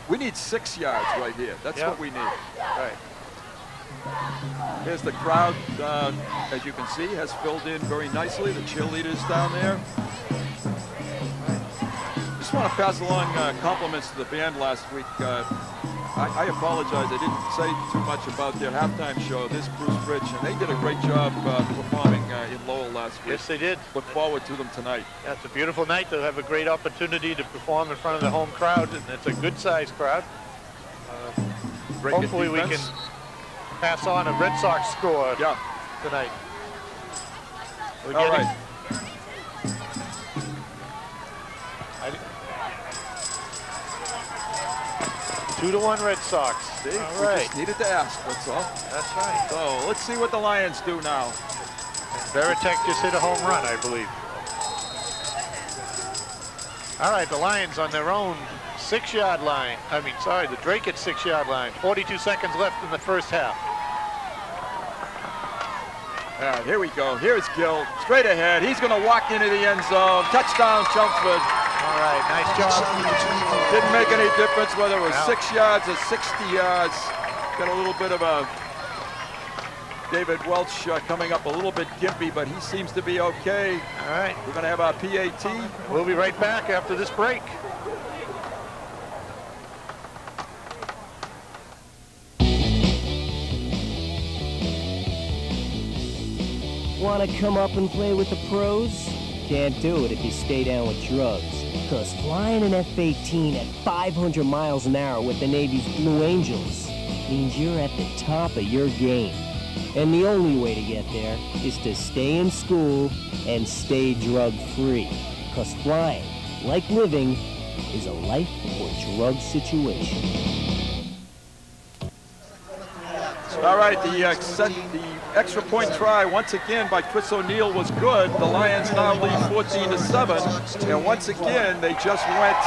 we need 6 yards right here. That's Yep. what we need. Right. Here's the crowd, as you can see, has filled in very nicely. The cheerleaders down there. Just want to pass along compliments to the band last week. I apologize, I didn't say too much about their halftime show. This Bruce Rich, and they did a great job performing in Lowell last week. Yes, they did. Look forward to them tonight. Yeah, it's a beautiful night. They'll have a great opportunity to perform in front of the home crowd, and it's a good-sized crowd. Great Hopefully we can defense. pass on a Red Sox score Yeah. tonight. We're All getting- right. 2-1 Red Sox. See, All we right. just needed to ask, that's all. That's right. So let's see what the Lions do now. Veritek just hit a home run, I believe. All right, the Lions on their own 6-yard line. I mean, sorry, the Dracut 6-yard line. 42 seconds left in the first half. All right, here we go. Here's Gill, straight ahead. He's going to walk into the end zone. Touchdown, Chelmsford. All right, nice job. Didn't make any difference whether it was No. 6 yards or 60 yards. Got a little bit of a David Welch coming up a little bit gimpy, but he seems to be okay. All right, We're going to have our PAT. we'll be right back after this break. Want to come up and play with the pros? Can't do it if you stay down with drugs. Cause flying an F-18 at 500 miles an hour with the Navy's Blue Angels means you're at the top of your game. And the only way to get there is to stay in school and stay drug-free. Cause flying, like living, is a life or drug situation. All right, the extra point try once again by Chris O'Neill was good. The Lions now lead 14-7, and once again they just went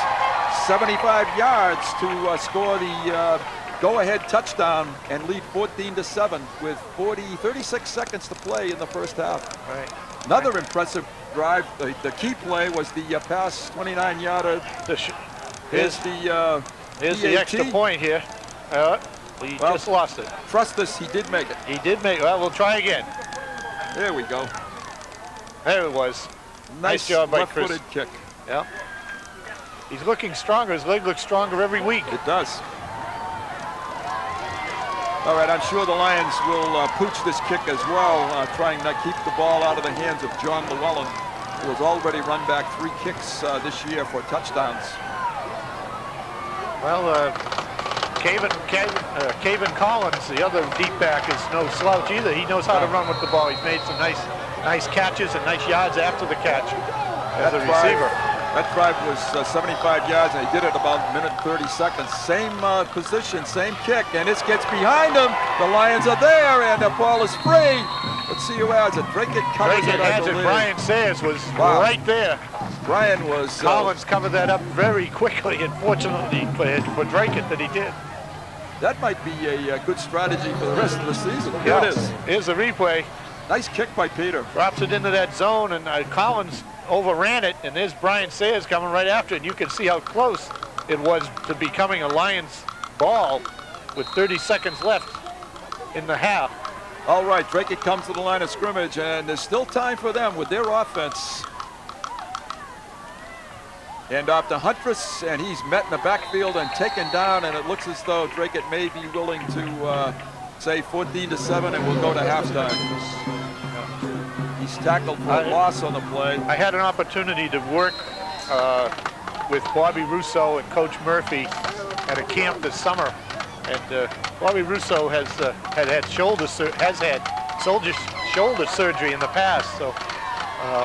75 yards to score the go-ahead touchdown and lead 14-7 with 36 seconds to play in the first half. All right. Another impressive drive. The key play was the pass 29-yarder. Here's the Here's the PAT. extra point here. We Well, just lost it. Trust us, he did make it. He did make. Well, we'll try again. There we go. There it was. Nice job by Chris. left-footed kick. Yeah. He's looking stronger. His leg looks stronger every week. It does. All right, I'm sure the Lions will pooch this kick as well, trying to keep the ball out of the hands of John Llewellyn, who has already run back 3 kicks this year for touchdowns. Well, Caven Collins, the other deep back, is no slouch either. He knows how to run with the ball. He's made some nice catches and nice yards after the catch as a receiver. That drive was 75 yards, and he did it about a minute and 30 seconds. Same position, same kick, and this gets behind him. The Lions are there, and the ball is free. Let's see who has it. Dracut covers Dracut it, I has it. believe. Brian Sayers was Wow. right there. Brian was... Collins covered that up very quickly, and fortunately for Dracut that he did. That might be a good strategy for the rest of the season. Here it is. Here's the replay. Nice kick by Peter. Drops it into that zone, and Collins overran it, and there's Brian Sayers coming right after it. And you can see how close it was to becoming a Lions ball with 30 seconds left in the half. All right, Dracut comes to the line of scrimmage, and there's still time for them with their offense. And off to Huntress, and he's met in the backfield and taken down, and it looks as though Dracut may be willing to say 14-7, and we'll go to halftime. He's tackled for a loss on the play. I had an opportunity to work with Bobby Russo and Coach Murphy at a camp this summer, and Bobby Russo has had shoulder surgery in the past, so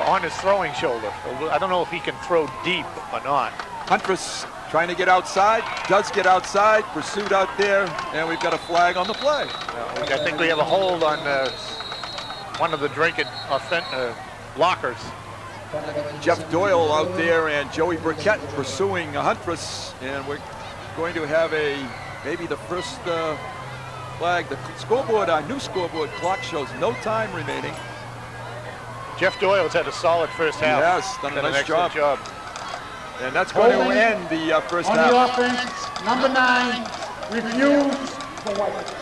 on his throwing shoulder. I don't know if he can throw deep or not. Huntress trying to get outside, does get outside, pursued out there, and we've got a flag on the play. I think we have a hold on one of the Dracut blockers. Jeff Doyle out there and Joey Dracut pursuing Huntress, and we're going to have maybe the first flag. The scoreboard, our new scoreboard clock shows no time remaining. Jeff Doyle's had a solid first half. Yes, done a nice job. And that's going to end the first On half. the offense, number 9, refused.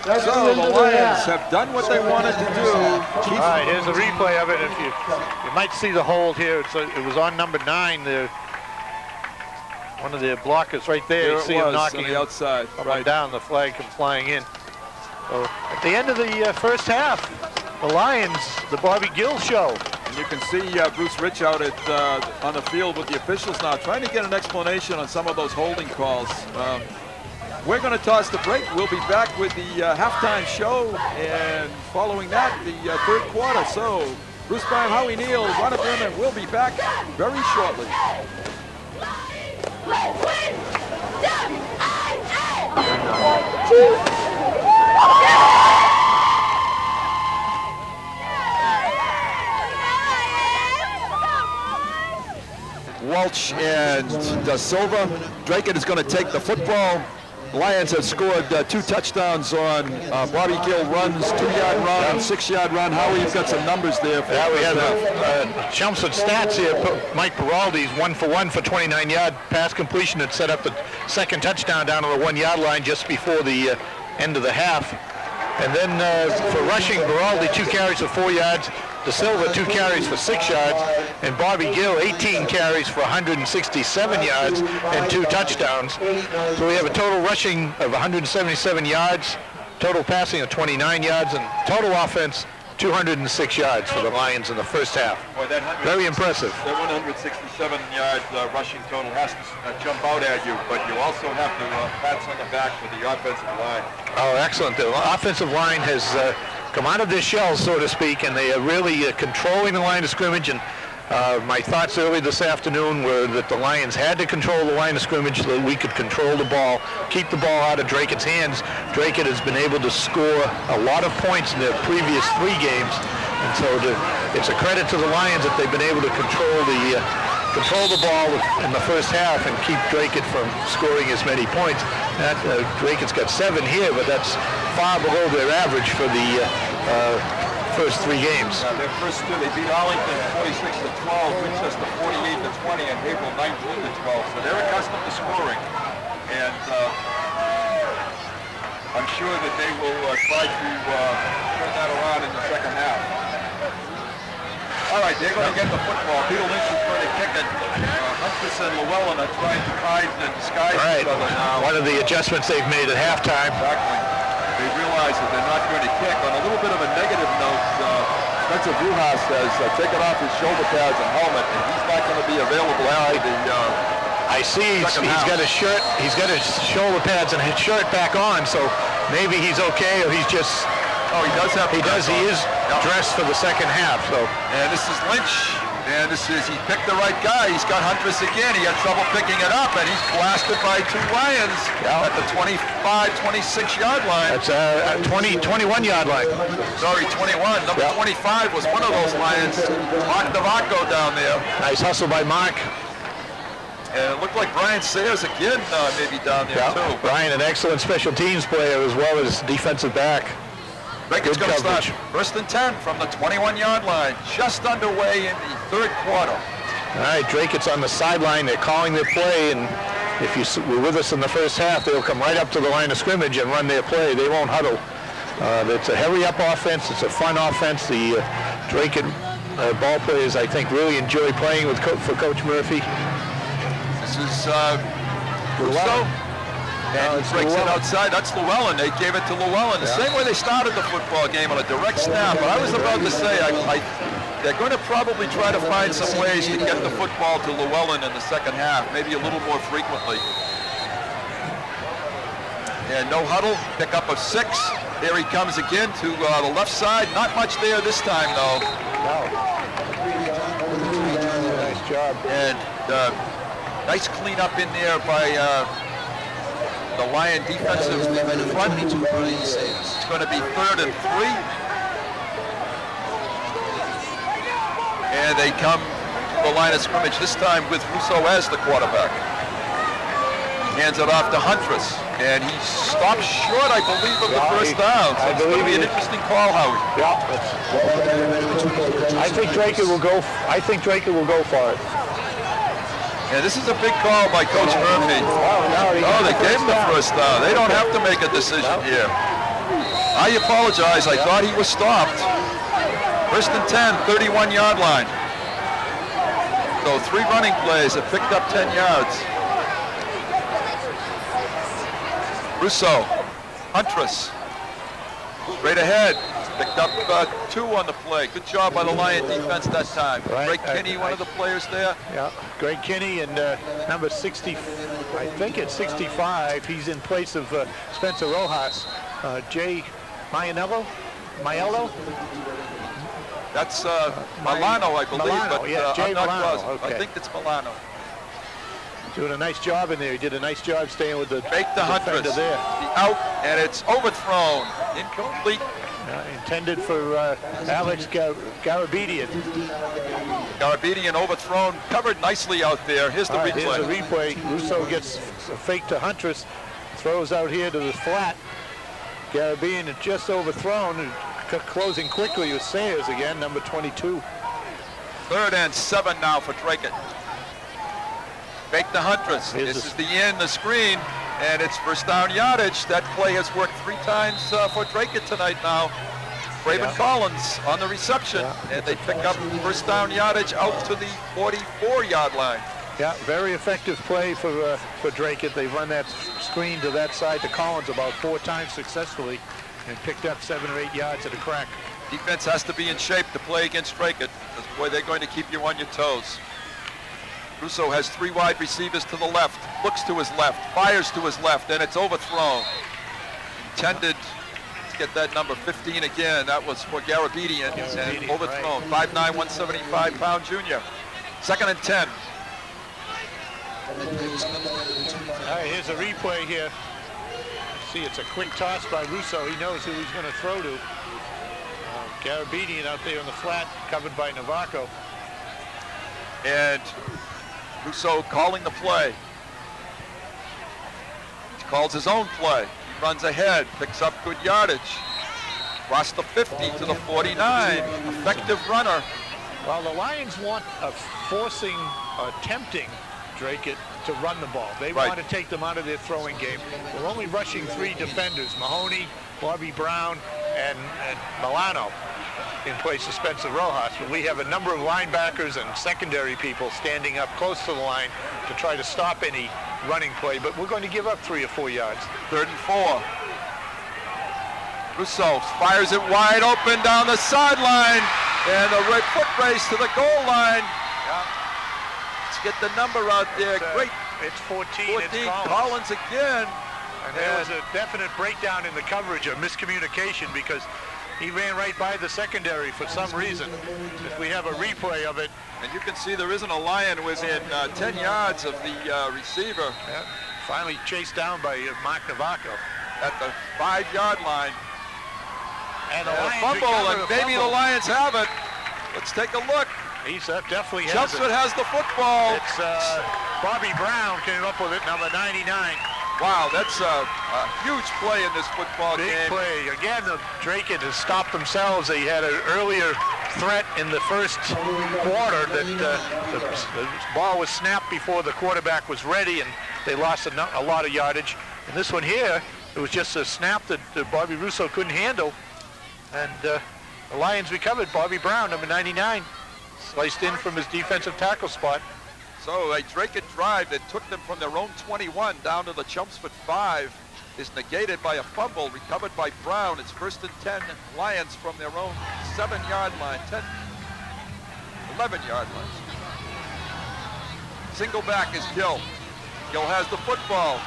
That's So the end of Lions half. have done what they wanted to do. All right, here's a replay of it. If you might see the hold here. It was on number 9. One of the blockers right there. There You it see him was knocking on the outside. right down. The flag comes flying in. So at the end of the first half, the Lions, the Bobby Gill show. And you can see Bruce Rich out on the field with the officials now, trying to get an explanation on some of those holding calls. We're going to toss the break. We'll be back with the halftime show, and following that, the third quarter. So, Bruce Brown, Howie Neal, Ron Berman will be back very shortly. Welch and Da Silva. Dracut is going to take the football. Lions have scored 2 touchdowns on Bobby Gill runs, 2-yard run and 6-yard run. Howie, you've got some numbers there. Yeah, we have Chelmsford stats here. Mike Peraldi's 1 for 1 for 29-yard pass completion that set up the second touchdown down to the 1-yard line just before the end of the half. And then for rushing, Peraldi 2 carries for 4 yards. Da Silva 2 carries for 6 yards, and Bobby Gill 18 carries for 167 yards and 2 touchdowns. So we have a total rushing of 177 yards, total passing of 29 yards, and total offense 206 yards for the Lions in the first half. Boy, that Very impressive. That 167-yard rushing total has to jump out at you, but you also have to pats on the back for the offensive line. Oh, excellent. The offensive line has come out of their shell, so to speak, and they are really controlling the line of scrimmage. And my thoughts early this afternoon were that the Lions had to control the line of scrimmage so that we could control the ball, keep the ball out of Dracut's hands. Dracut has been able to score a lot of points in their previous 3 games, and so it's a credit to the Lions that they've been able to control the ball in the first half and keep Dracut from scoring as many points. Dracut's got 7 here, but that's far below their average for the first 3 games. Their first 2, they beat Arlington 46-12, Winchester 48-20, and April 19-12. So they're accustomed to scoring, and I'm sure that they will try to turn that around in the second half. All right, they're going to get the football. Peter Lynch is going to kick it. Huntress and Llewellyn are trying to hide and disguise each other now. One of the adjustments they've made at halftime. Exactly. They realize that they're not going to kick. On a little bit of a negative note, Spencer Brujas has taken off his shoulder pads and helmet, and he's not going to be available at the I see he's got his shirt, he's got his shoulder pads and his shirt back on, so maybe he's okay, or he's just... Oh, he does have... He is dressed for the second half, so... And this is Lynch, and he picked the right guy. He's got Huntress again. He had trouble picking it up, and he's blasted by 2 Lions at the 25, 26-yard line. That's a 21-yard line. Sorry, 21. Number 25 was one of those Lions. Mark Davaco down there. Nice hustle by Mark. And it looked like Brian Sayers again maybe down there too. Brian, an excellent special teams player as well as defensive back. Dracut's going to start first and 10 from the 21-yard line, just underway in the third quarter. All right, Dracut's on the sideline. They're calling their play, and if you were with us in the first half, they'll come right up to the line of scrimmage and run their play. They won't huddle. It's a hurry-up offense. It's a fun offense. The Dracut ball players, I think, really enjoy playing for Coach Murphy. This is Russo. And he breaks it outside. That's Llewellyn. They gave it to Llewellyn. The same way they started the football game on a direct snap. But I was about to say, they're going to probably try to find some ways to get the football to Llewellyn in the second half, maybe a little more frequently. And no huddle, pickup of 6. Here he comes again to the left side. Not much there this time, though. Nice job. And nice cleanup in there by the Lion defensive front. It's going to be 3rd and 3. And they come to the line of scrimmage, this time with Russo as the quarterback. He hands it off to Huntress, and he stops short, I believe, of the first down. So it's going to be an interesting call, Howie. Yeah. I think Dracut will go. I think Dracut will go for it. And this is a big call by Coach Murphy. Oh, they gave him the first down. They don't have to make a decision here. I apologize. I thought he was stopped. 1st and 10, 31-yard line. So 3 running plays have picked up 10 yards. Russo, Huntress, straight ahead. Picked up 2 on the play. Good job by the Lion defense that time. Right. Greg Kinney, one of the players there. Yeah, Greg Kinney and number 60, I think it's 65. He's in place of Spencer Rojas. Jay Maiello? That's Milano, I believe, Milano, but yeah, Jay I'm not Milano, positive. okay. I think it's Milano. Doing a nice job in there. He did a nice job staying with the Fake the Huntress. defender there. The out, and it's overthrown. Incomplete. Intended for Alex Garabedian. Garabedian overthrown, covered nicely out there. Here's the replay. Here's the replay. Russo gets a fake to Huntress, throws out here to the flat. Garabedian is just overthrown, closing quickly with Sayers again, number 22. 3rd and 7 now for Dracut. Fake the Huntress. This is the screen, and it's first down yardage. That play has worked 3 times for Dracut tonight now. Draven Collins on the reception, and they pick up first down yardage out to the 44-yard line. Yeah, very effective play for Dracut. They've run that screen to that side to Collins about 4 times successfully and picked up 7 or 8 yards at a crack. Defense has to be in shape to play against Dracut, because boy, they're going to keep you on your toes. Russo has 3 wide receivers to the left, looks to his left, fires to his left, and it's overthrown. Intended to get that number 15 again. That was for Garabedian, and overthrown. Right. 5'9", 175-pound junior. 2nd and 10. All right, here's a replay here. See, it's a quick toss by Russo. He knows who he's going to throw to. Garabedian out there on the flat, covered by Navaco. And Russo calling the play. He calls his own play. He runs ahead, picks up good yardage. Across the 50 to the 49. Effective runner. Well, the Lions want tempting Dracut to run the ball. They want to take them out of their throwing game. We're only rushing 3 defenders, Mahoney, Bobby Brown, and Milano, in place of Spencer Rojas. But we have a number of linebackers and secondary people standing up close to the line to try to stop any running play, but we're going to give up 3 or 4 yards. 3rd and 4. Russo fires it wide open down the sideline, and a foot race to the goal line. Let's get the number out there. Great. It's 14. It's Collins again. And there was a definite breakdown in the coverage, a miscommunication, because he ran right by the secondary for some reason. If we have a replay of it. And you can see there isn't a Lion within 10 yards of the receiver. Yeah. Finally chased down by Mark Navaco. At the 5-yard line. And a fumble, and maybe the Lions have it. Let's take a look. He's definitely has Chelmsford has the football. It's Bobby Brown came up with it, number 99. Wow, that's a huge play in this football game. Big play. Again, the Dracut has stopped themselves. They had an earlier threat in the first quarter that the ball was snapped before the quarterback was ready, and they lost a lot of yardage. And this one here, it was just a snap that Bobby Russo couldn't handle. And the Lions recovered. Bobby Brown, number 99, sliced in from his defensive tackle spot. So a Dracut drive that took them from their own 21 down to the Chelmsford 5 is negated by a fumble recovered by Brown. It's 1st and 10 Lions from their own 7-yard line, 11-yard line. Single back is Gill. Gill has the football,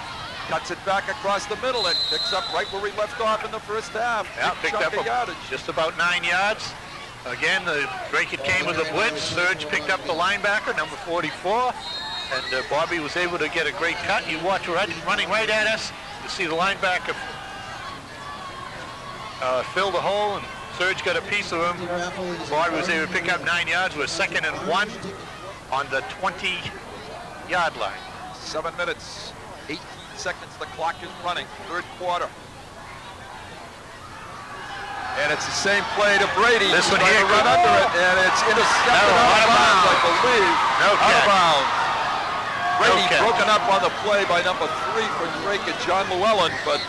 cuts it back across the middle and picks up right where he left off in the first half. Yeah, Big picked up yardage. just about 9 yards. Again, the Dracut came with a blitz. Surge picked up the linebacker, number 44, and Bobby was able to get a great cut. You watch running right at us. You see the linebacker fill the hole, and Surge got a piece of him. Bobby was able to pick up 9 yards with 2nd and 1 on the 20-yard line. 7 minutes, 18 seconds. The clock is running. 3rd quarter. And it's the same play to Brady. This one He's here, trying to run under it, and it's intercepted out of bounds, I believe. No out of catch. bounds. Brady catch. broken up on the play by number 3 for Dracut, John Llewellyn, but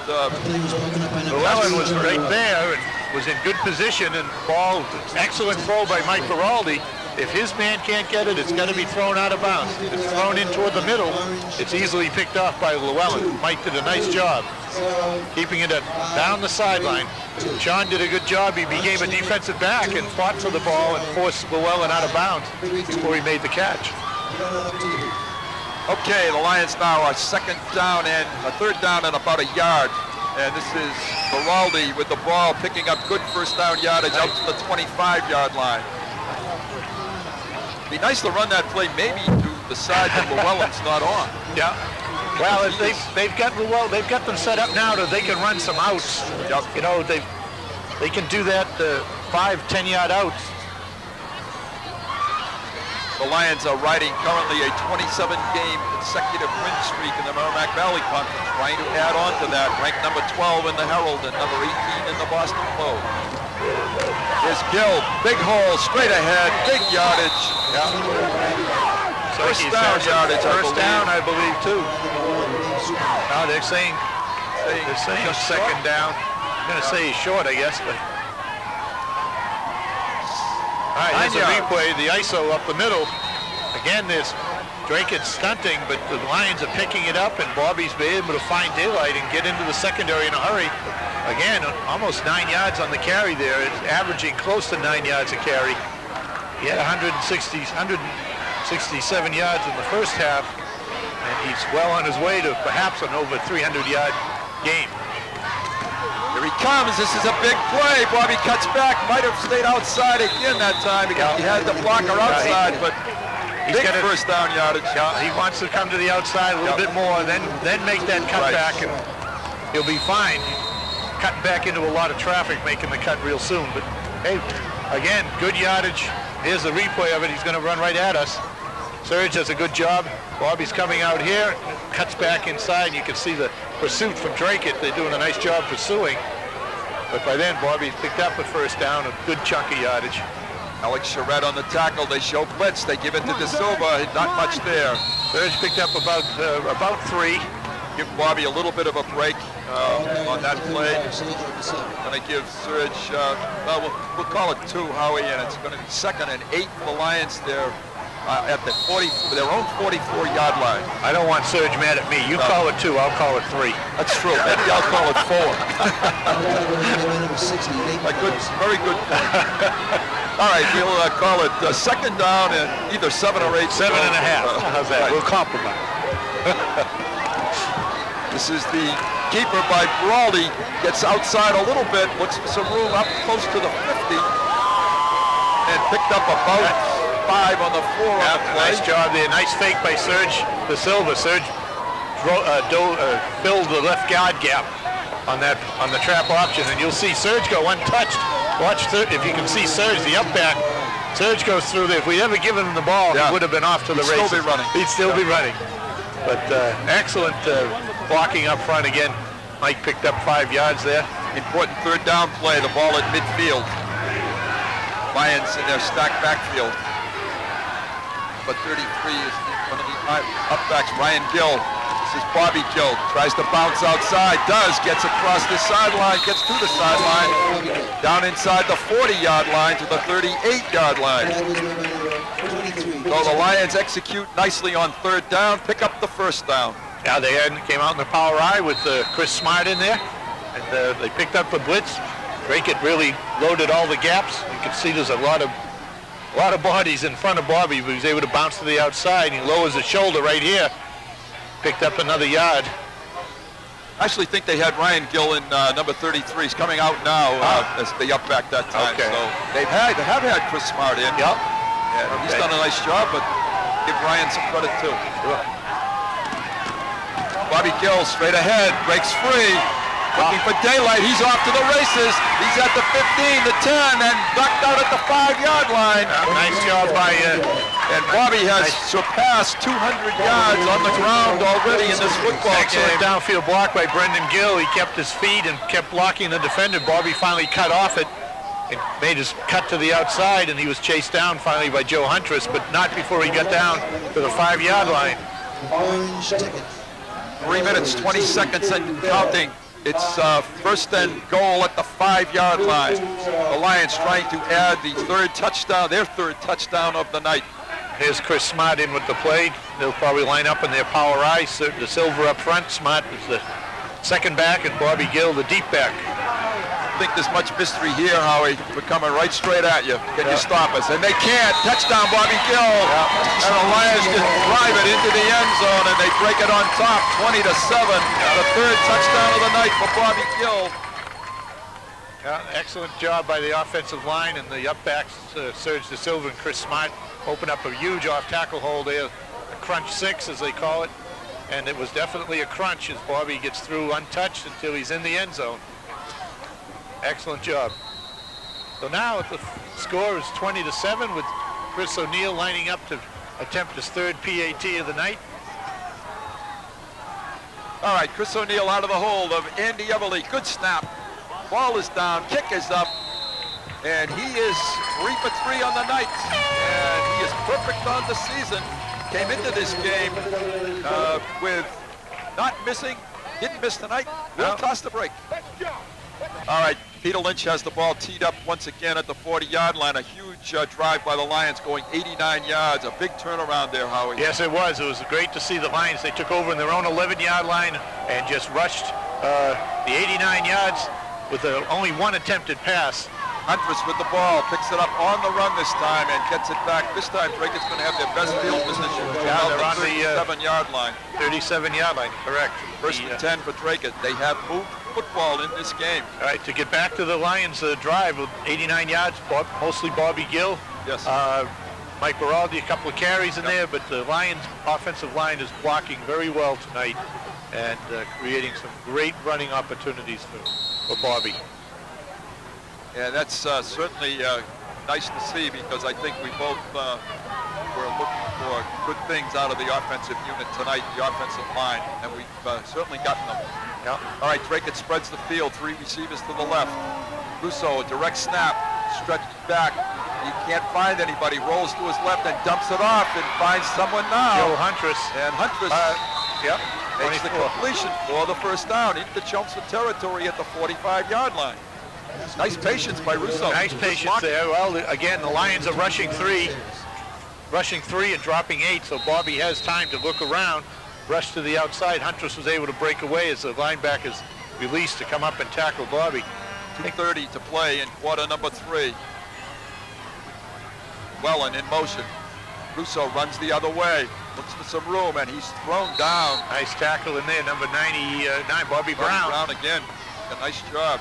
Llewellyn was right there and was in good position, and ball, excellent throw by Mike Giraldi. If his man can't get it, it's going to be thrown out of bounds. If it's thrown in toward the middle, it's easily picked off by Llewellyn. Mike did a nice job keeping it down the sideline. John did a good job. He became a defensive back and fought for the ball and forced Llewellyn out of bounds before he made the catch. okay, the Lions now are 2nd down and a 3rd down and about a yard. And this is Giraldi with the ball, picking up good 1st down yardage up to the 25-yard line. Be nice to run that play maybe to the side that Llewellyn's not on. Yeah. Well, if they've got Llewellyn, they've got them set up now that they can run some outs. Yep. You know, they can do that 5-10-yard outs. The Lions are riding currently a 27-game consecutive win streak in the Merrimack Valley Conference, trying to add on to that, ranked number 12 in the Herald and number 18 in the Boston Globe. Here's Gill, big hole, straight ahead, big yardage. Yeah. So First down yardage, First down, I believe, too. No, they're saying just 2nd down. I'm going to say he's short, I guess, but. All right, here's a replay, the ISO up the middle. Again, there's Dracut stunting, but the Lions are picking it up, and Bobby's been able to find daylight and get into the secondary in a hurry. Again, almost 9 yards on the carry there. It's averaging close to 9 yards a carry. He had 167 yards in the first half, and he's well on his way to perhaps an over 300-yard game. Here he comes, this is a big play. Bobby cuts back, might have stayed outside again that time because he had the blocker outside, but he's big got 1st down yardage. Yeah, he wants to come to the outside a little bit more, then make that cut back, and he'll be fine. Cutting back into a lot of traffic, making the cut real soon. But hey, again, good yardage. Here's the replay of it. He's going to run right at us. Surge does a good job. Bobby's coming out here, cuts back inside. You can see the pursuit from Dracut. They're doing a nice job pursuing. But by then, Bobby's picked up a 1st down, a good chunk of yardage. Alex Charette on the tackle. They show blitz. They give it to De Silva. Not much there. Surge picked up about 3. Give Bobby a little bit of a break on that play. Going to give Surge, we'll call it 2, Howie, and it's going to be 2nd and 8 for the Lions there at the their own 44-yard line. I don't want Surge mad at me. You call it 2, I'll call it 3. That's true. Maybe I'll call it 4. Very good point. All right, we'll call it 2nd down and either 7 or 8. 7.5. How's that? Right. We'll compromise. This is the keeper by Giraldi. Gets outside a little bit, looks for some room up close to the 50, and picked up about 5 on the 4 on the play. Nice job there. Nice fake by Surge De Silva. Surge filled the left guard gap on the trap option, and you'll see Surge go untouched. Watch if you can see Surge, the up back. Surge goes through there. If we'd ever given him the ball, he would have been off to the races. He'd still be running. He'd still be running. But excellent blocking up front again. Mike picked up 5 yards there. Important 3rd down play, the ball at midfield. Lions in their stacked backfield. But 33 is one of the upbacks, Ryan Gill. This is Bobby Gill. Tries to bounce outside, gets across the sideline, gets to the sideline, down inside the 40-yard line to the 38-yard line. So the Lions execute nicely on third down, pick up the first down. Yeah, they came out in the power I with Chris Smart in there, and they picked up a blitz. Dracut really loaded all the gaps. You can see there's a lot of bodies in front of Bobby, but he was able to bounce to the outside. He lowers his shoulder right here, picked up another yard. I actually think they had Ryan Gill in number 33. He's coming out now as the up back that time. Okay. So they have had Chris Smart in. Yep. And he's done a nice job, but give Ryan some credit too. Sure. Bobby Gill straight ahead, breaks free, looking for daylight. He's off to the races. He's at the 15, the 10, and knocked out at the 5-yard line. Nice job by And Bobby has surpassed 200 yards on the ground already in this football excellent game. downfield block by Brendan Gill. He kept his feet and kept blocking the defender. Bobby finally cut off it and made his cut to the outside, and he was chased down finally by Joe Huntress, but not before he got down to the 5-yard line. Orange ticket. 3 minutes, 20 seconds and counting. It's first and goal at the 5-yard line. The Lions trying to add the third touchdown, their third touchdown of the night. Here's Chris Smart in with the play. They'll probably line up in their power I. The silver up front. Smart is the second back, and Bobby Gill the deep back. I think there's much mystery here, Howie. We're coming right straight at you. Can you stop us? And they can't. Touchdown, Bobby Gill. And the Lions just drive it into the end zone, and they break it on top, 20-7. The third touchdown of the night for Bobby Gill. Excellent job by the offensive line, and the up backs, Serge De Silva and Chris Smart, open up a huge off-tackle hole there, a crunch 6 as they call it, and it was definitely a crunch as Bobby gets through untouched until he's in the end zone. Excellent job. So now the score is 20-7 with Chris O'Neill lining up to attempt his third PAT of the night. All right, Chris O'Neill out of the hold of Andy Everly. Good snap. Ball is down, kick is up, and he is 3 for 3 on the night. And he is perfect on the season. Came into this game with not missing, didn't miss tonight. Will toss the break. All right, Peter Lynch has the ball teed up once again at the 40-yard line. A huge drive by the Lions going 89 yards. A big turnaround there, Howie. Yes, it was. It was great to see the Lions. They took over in their own 11-yard line and just rushed the 89 yards with only one attempted pass. Huntress with the ball, picks it up on the run this time and gets it back. This time, Dracut's going to have their best field position. Yeah, they're on the 37-yard line. 37-yard line, correct. First and 10 for Dracut. They have moved football in this game. All right, to get back to the Lions drive with 89 yards, mostly Bobby Gill. Yes. Mike Baraldi, a couple of carries in there, but the Lions offensive line is blocking very well tonight and creating some great running opportunities for Bobby. Yeah, that's certainly nice to see, because I think we both were looking for good things out of the offensive unit tonight, the offensive line, and we've certainly gotten them. Yeah. All right, Dracut spreads the field, 3 receivers to the left. Russo, a direct snap, stretches back. He can't find anybody, rolls to his left and dumps it off and finds someone now. Joe Huntress. And Huntress makes the completion for the first down into Chelmsford territory at the 45-yard line. Nice patience by Russo. Nice patience there. Well, again, the Lions are rushing three and dropping 8, so Bobby has time to look around, rush to the outside. Huntress was able to break away as the linebackers released to come up and tackle Bobby. 2:30 to play in quarter number 3. Wellen in motion. Russo runs the other way, looks for some room, and he's thrown down. Nice tackle in there, number 99, Bobby Brown. Brown again, a nice job.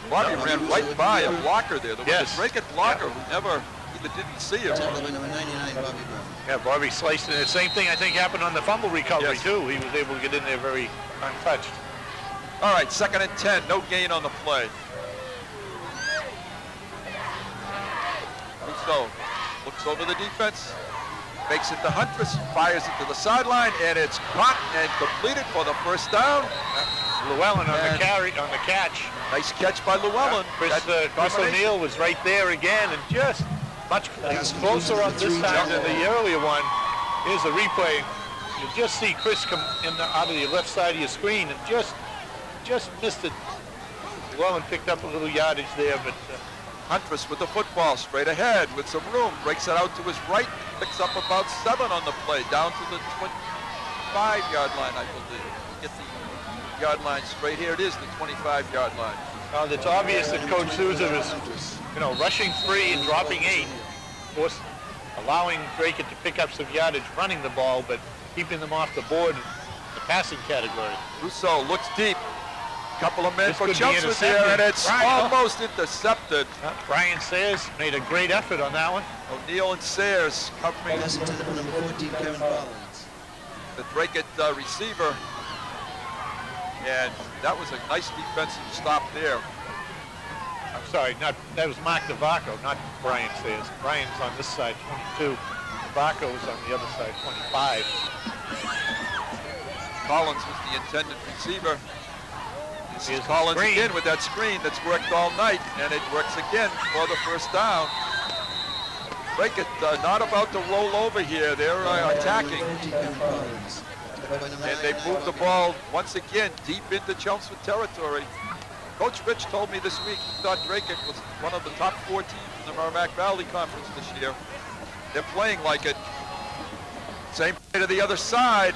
Bobby ran right by a blocker there. There was a Dracut blocker who never either didn't see him. Number 99, Bobby Brown. Yeah, Bobby sliced it. The same thing I think happened on the fumble recovery too. He was able to get in there very untouched. All right, 2nd and 10, no gain on the play. Russo looks over the defense, makes it to Huntress, fires it to the sideline, and it's caught and completed for the first down. Llewellyn on the catch. Nice catch by Llewellyn. Chris O'Neill was right there again, and just much closer on this time than the earlier one. Here's the replay. You just see Chris come in out of the left side of your screen and just missed it. Llewellyn picked up a little yardage there, but Huntress with the football straight ahead with some room, breaks it out to his right, picks up about 7 on the play, down to the 25-yard line, I believe. Get the yard line straight. Here it is, the 25-yard line. It's obvious that Coach Souza was, rushing 3 and dropping 8. Of course, allowing Dracut to pick up some yardage running the ball, but keeping them off the board in the passing category. Russo looks deep. Couple of men This for could be Chelmsford there, intercepted. and it's Right. almost intercepted. Brian Sayers made a great effort on that one. O'Neill and Sayers covering Pass it to the number 14, Kevin Collins. the Dracut receiver. And that was a nice defensive stop there. I'm sorry, that was Mark Navaco, not Brian Sayers. Brian's on this side, 22. Navaco was on the other side, 25. Collins was the intended receiver. This is Here's the Collins screen. again with that screen that's worked all night, and it works again for the first down. Dracut not about to roll over here. They're attacking, 14, Kevin Collins. and they move the ball once again deep into Chelmsford territory. Coach Rich told me this week he thought Dracut was one of the top 4 teams in the Merrimack Valley Conference this year. They're playing like it. Same play to the other side,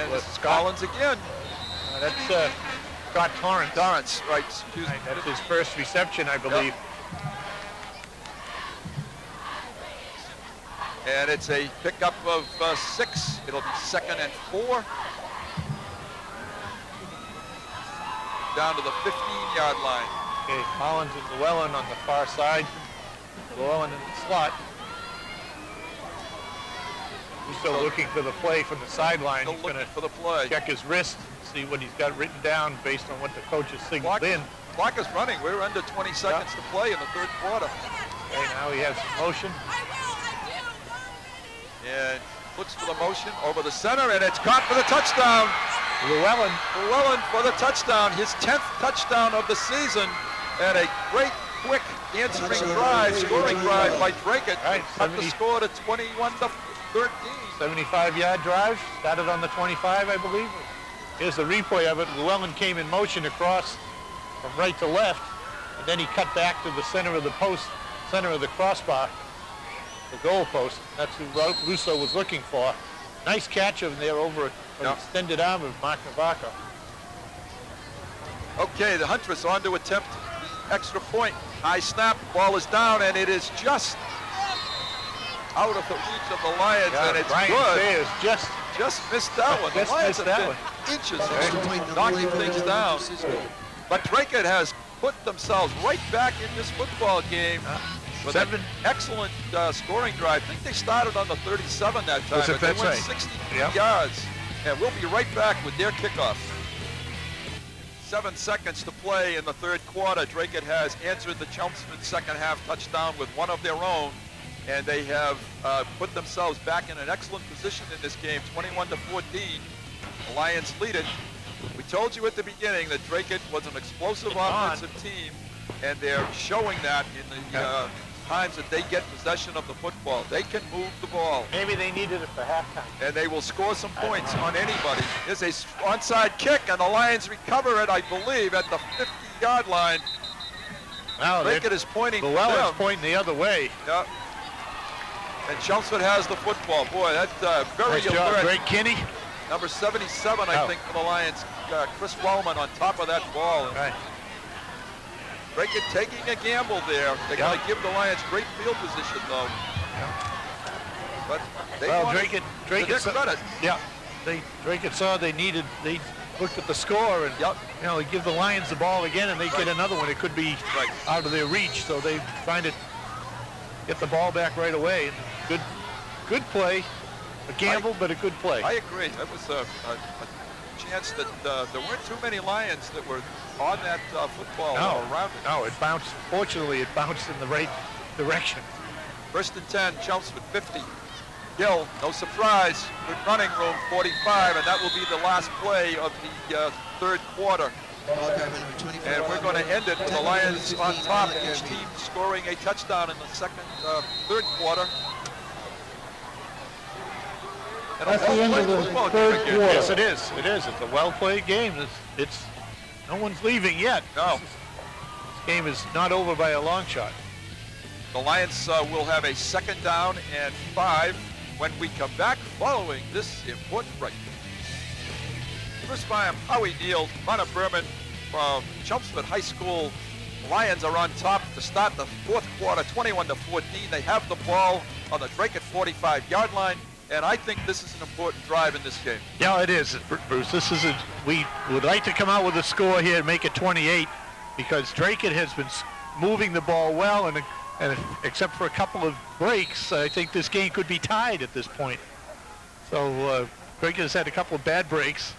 and this is Collins again. That's Scott Torrance. Dorrance, right, excuse me. That's his first reception, I believe. And it's a pickup of 6. It'll be 2nd and 4. Down to the 15-yard line. Okay, Collins and Llewellyn on the far side. Llewellyn in the slot. He's still looking for the play from the sideline. Still He's looking going for the play. to check his wrist, see what he's got written down based on what the coach has signaled in. Clock is running. We're under 20 seconds to play in the 3rd quarter. Okay, now he has some motion. And looks for the motion over the center, and it's caught for the touchdown. Llewellyn for the touchdown, his 10th touchdown of the season, and a great, quick answering drive, scoring drive by Dracut. Right, Cut the score to 21-13. 75-yard drive, started on the 25, I believe. Here's the replay of it. Llewellyn came in motion across from right to left, and then he cut back to the center of the post, center of the crossbar, the goal post. That's who Russo was looking for. Nice catch of there over an extended arm of Mark Navaco. Okay, the Huntress on to attempt the extra point. High snap, ball is down, and it is just out of the reach of the Lions, and it's Brian good. Sayers Just missed that one. The Just Lions missed have that been inches Extra of point, number knocking 8 for things San down. Francisco. But Dracut has put themselves right back in this football game with an excellent scoring drive. I think they started on the 37 that time, but they went 63 yards. And we'll be right back with their kickoff. 7 seconds to play in the 3rd quarter. Dracut has answered the Chelmsford second half touchdown with one of their own, and they have put themselves back in an excellent position in this game, 21-14. The Lions lead it. We told you at the beginning that Dracut was an explosive offensive team, and they're showing that in the times that they get possession of the football. They can move the ball. Maybe they needed it for halftime. And they will score some points on anybody. There's a onside kick, and the Lions recover it, I believe, at the 50-yard line. Now Dracut is pointing to Llewellyn's them. pointing the other way. Yep. And Chelmsford has the football. Boy, that's very Nice job, alert. Greg Kinney. Number 77, I think, for the Lions. Chris Wellman on top of that ball. Right. Dracut taking a gamble there. They're going to give the Lions great field position, though. But they want it to their credit. Yeah, Dracut saw they looked at the score and they give the Lions the ball again and they get another one. It could be out of their reach, so they trying to get the ball back right away. And good play, a gamble, but a good play. I agree. That was a chance that there weren't too many Lions that were on that football or around it. No, it bounced. Fortunately, it bounced in the right direction. 1st and 10, Chelmsford 50. Gill, no surprise, good running room, 45, and that will be the last play of the 3rd quarter. And we're going to end it with the Lions on top, each team scoring a touchdown in the 3rd quarter. And That's the end of the 3rd quarter. Yes, it is. It is. It's a well-played game. It's no one's leaving yet. No. This game is not over by a long shot. The Lions will have a 2nd down and 5 when we come back following this important break. First by Howie Neal, Mount Berman from Chelmsford High School. Lions are on top to start the 4th quarter, 21-14. They have the ball on the Dracut 45-yard line, and I think this is an important drive in this game. Yeah, it is, Bruce. We would like to come out with a score here and make it 28 because Dracut has been moving the ball well, and except for a couple of breaks, I think this game could be tied at this point. So Dracut has had a couple of bad breaks,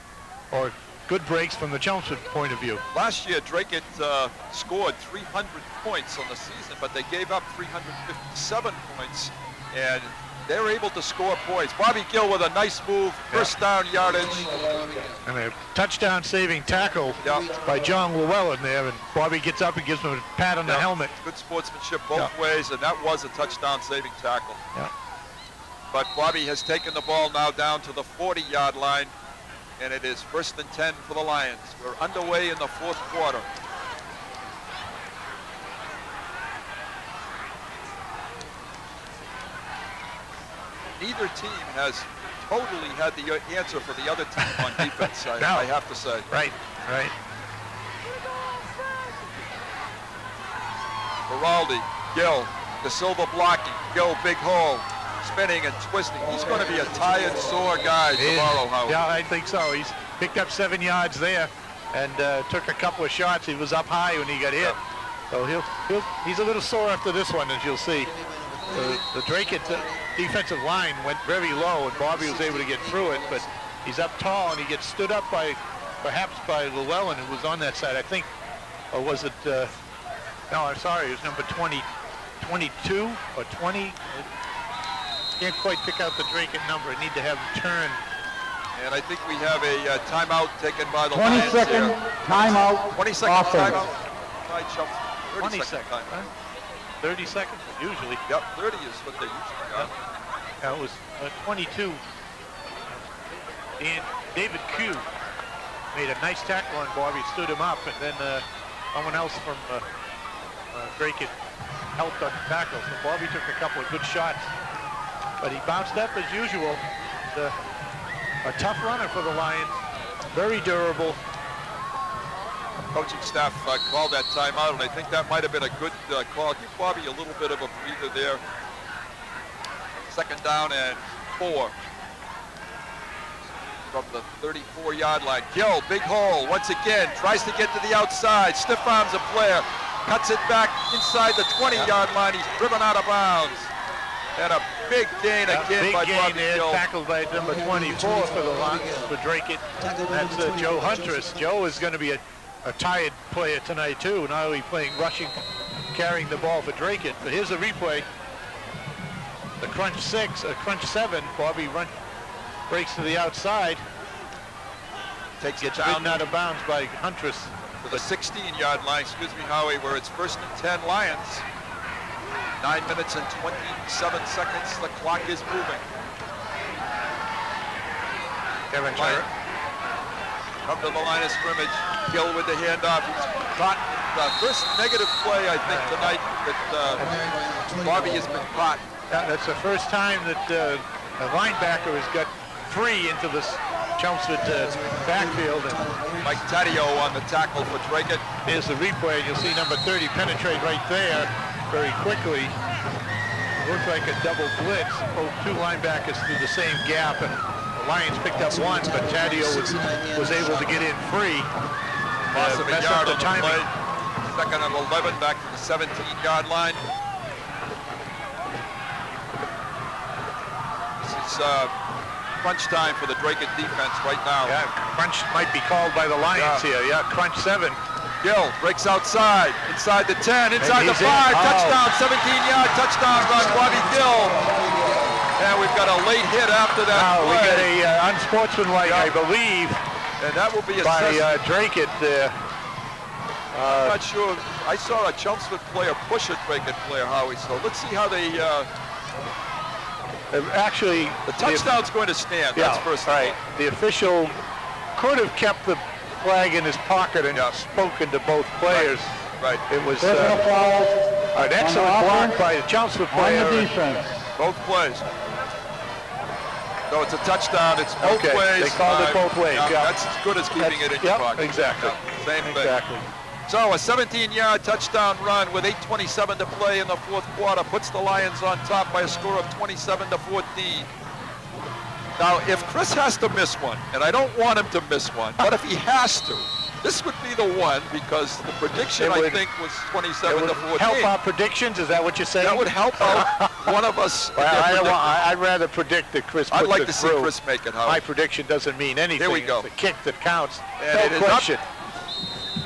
or good breaks from the Chelmsford point of view. Last year, Dracut scored 300 points on the season, but they gave up 357 points, and they're able to score points. Bobby Gill with a nice move, first down yardage. And a touchdown-saving tackle by John Llewellyn there, and Bobby gets up and gives him a pat on the helmet. Good sportsmanship both ways, and that was a touchdown-saving tackle. But Bobby has taken the ball now down to the 40-yard line, and it is 1st and 10 for the Lions. We're underway in the 4th quarter. Neither team has totally had the answer for the other team on defense, I have to say. Right. Giraldi, Gill, De Silva blocking, Gill, big hole, spinning and twisting. He's going to be a tired, sore guy tomorrow, Howard. Yeah, I think so. He's picked up 7 yards there and took a couple of shots. He was up high when he got hit. So he's a little sore after this one, as you'll see. The Dracut defensive line went very low, and Bobby was able to get through it, but he's up tall, and he gets stood up perhaps by Llewellyn, who was on that side. I think, or was it, no, I'm sorry, it was number 22 or 20. Can't quite pick out the Dracut number. I need to have him turn. And I think we have a timeout taken by the Lions. 20-second timeout. 20-second timeout by Chelmsford. 20-second timeout. huh? 30 seconds, usually. Yep, 30 is what they usually got. That was 22. And David Q made a nice tackle on Bobby, stood him up, and then someone else from Dracut helped on the tackle. So Bobby took a couple of good shots, but he bounced up as usual. A tough runner for the Lions, very durable. Coaching staff called that timeout, and I think that might have been a good call. Give Bobby a little bit of a breather there. 2nd down and 4 from the 34-yard line. Gill, big hole once again, tries to get to the outside, stiff arms a player, cuts it back inside the 20-yard line. He's driven out of bounds. And a big gain again by Bobby Gill. Tackled by number 24 for the Lions, for Dracut. That's Joe Huntress. Joe is going to be a tired player tonight too. Not only playing rushing, carrying the ball for Dracut, but here's a replay. The crunch 7. Bobby breaks to the outside. Gets ridden out of bounds by Huntress. To the 16-yard line, excuse me, Howie, where it's 1st and 10 Lions. 9 minutes and 27 seconds. The clock is moving. Kevin Come to the line of scrimmage. Gill with the handoff. He's caught the first negative play, I think, tonight that Bobby has been caught. That's the first time that a linebacker has got free into this Chelmsford backfield. And Mike Taddeo on the tackle for Dracut. Here's the replay. You'll see number 30 penetrate right there very quickly. It looked like a double blitz. Both 2 linebackers through the same gap, and the Lions picked up one, but Taddeo was able to get in free. Loss of a mess yard up the on the timing. play. 2nd and 11, back to the 17-yard line. This is crunch time for the Dracut defense right now. Yeah, crunch might be called by the Lions here. Yeah, crunch 7. Gill breaks outside, inside the 10, inside the 5, touchdown, 17-yard touchdown run, Bobby Gill. And we've got a late hit after that play. We got a unsportsmanlike, I believe, and that will be by Dracut there. I'm not sure. I saw a Chelmsford player push a Dracut player, Howie, so let's see how they... actually... The touchdown's going to stand, that's first of all. The official could have kept the flag in his pocket and spoken to both players. Right. It was Personal foul An excellent block by the Chelmsford On player. the defense. Both plays. So it's a touchdown. It's both Okay, ways. they called it both ways, yeah. That's as good as keeping it in your Yep, pocket. exactly. Yeah, same thing. Exactly. So a 17-yard touchdown run with 8:27 to play in the fourth quarter puts the Lions on top by a score of 27-14. Now, if Chris has to miss one, and I don't want him to miss one, but if he has to, this would be the one because the prediction, I think, was 27-14. Help our predictions? Is that what you're saying? That would help out one of us. Well, I'd rather predict that Chris puts I'd like it to see through. Chris make it, Howard. My prediction doesn't mean anything. Here we go. It's the kick that counts. And No it is up. question.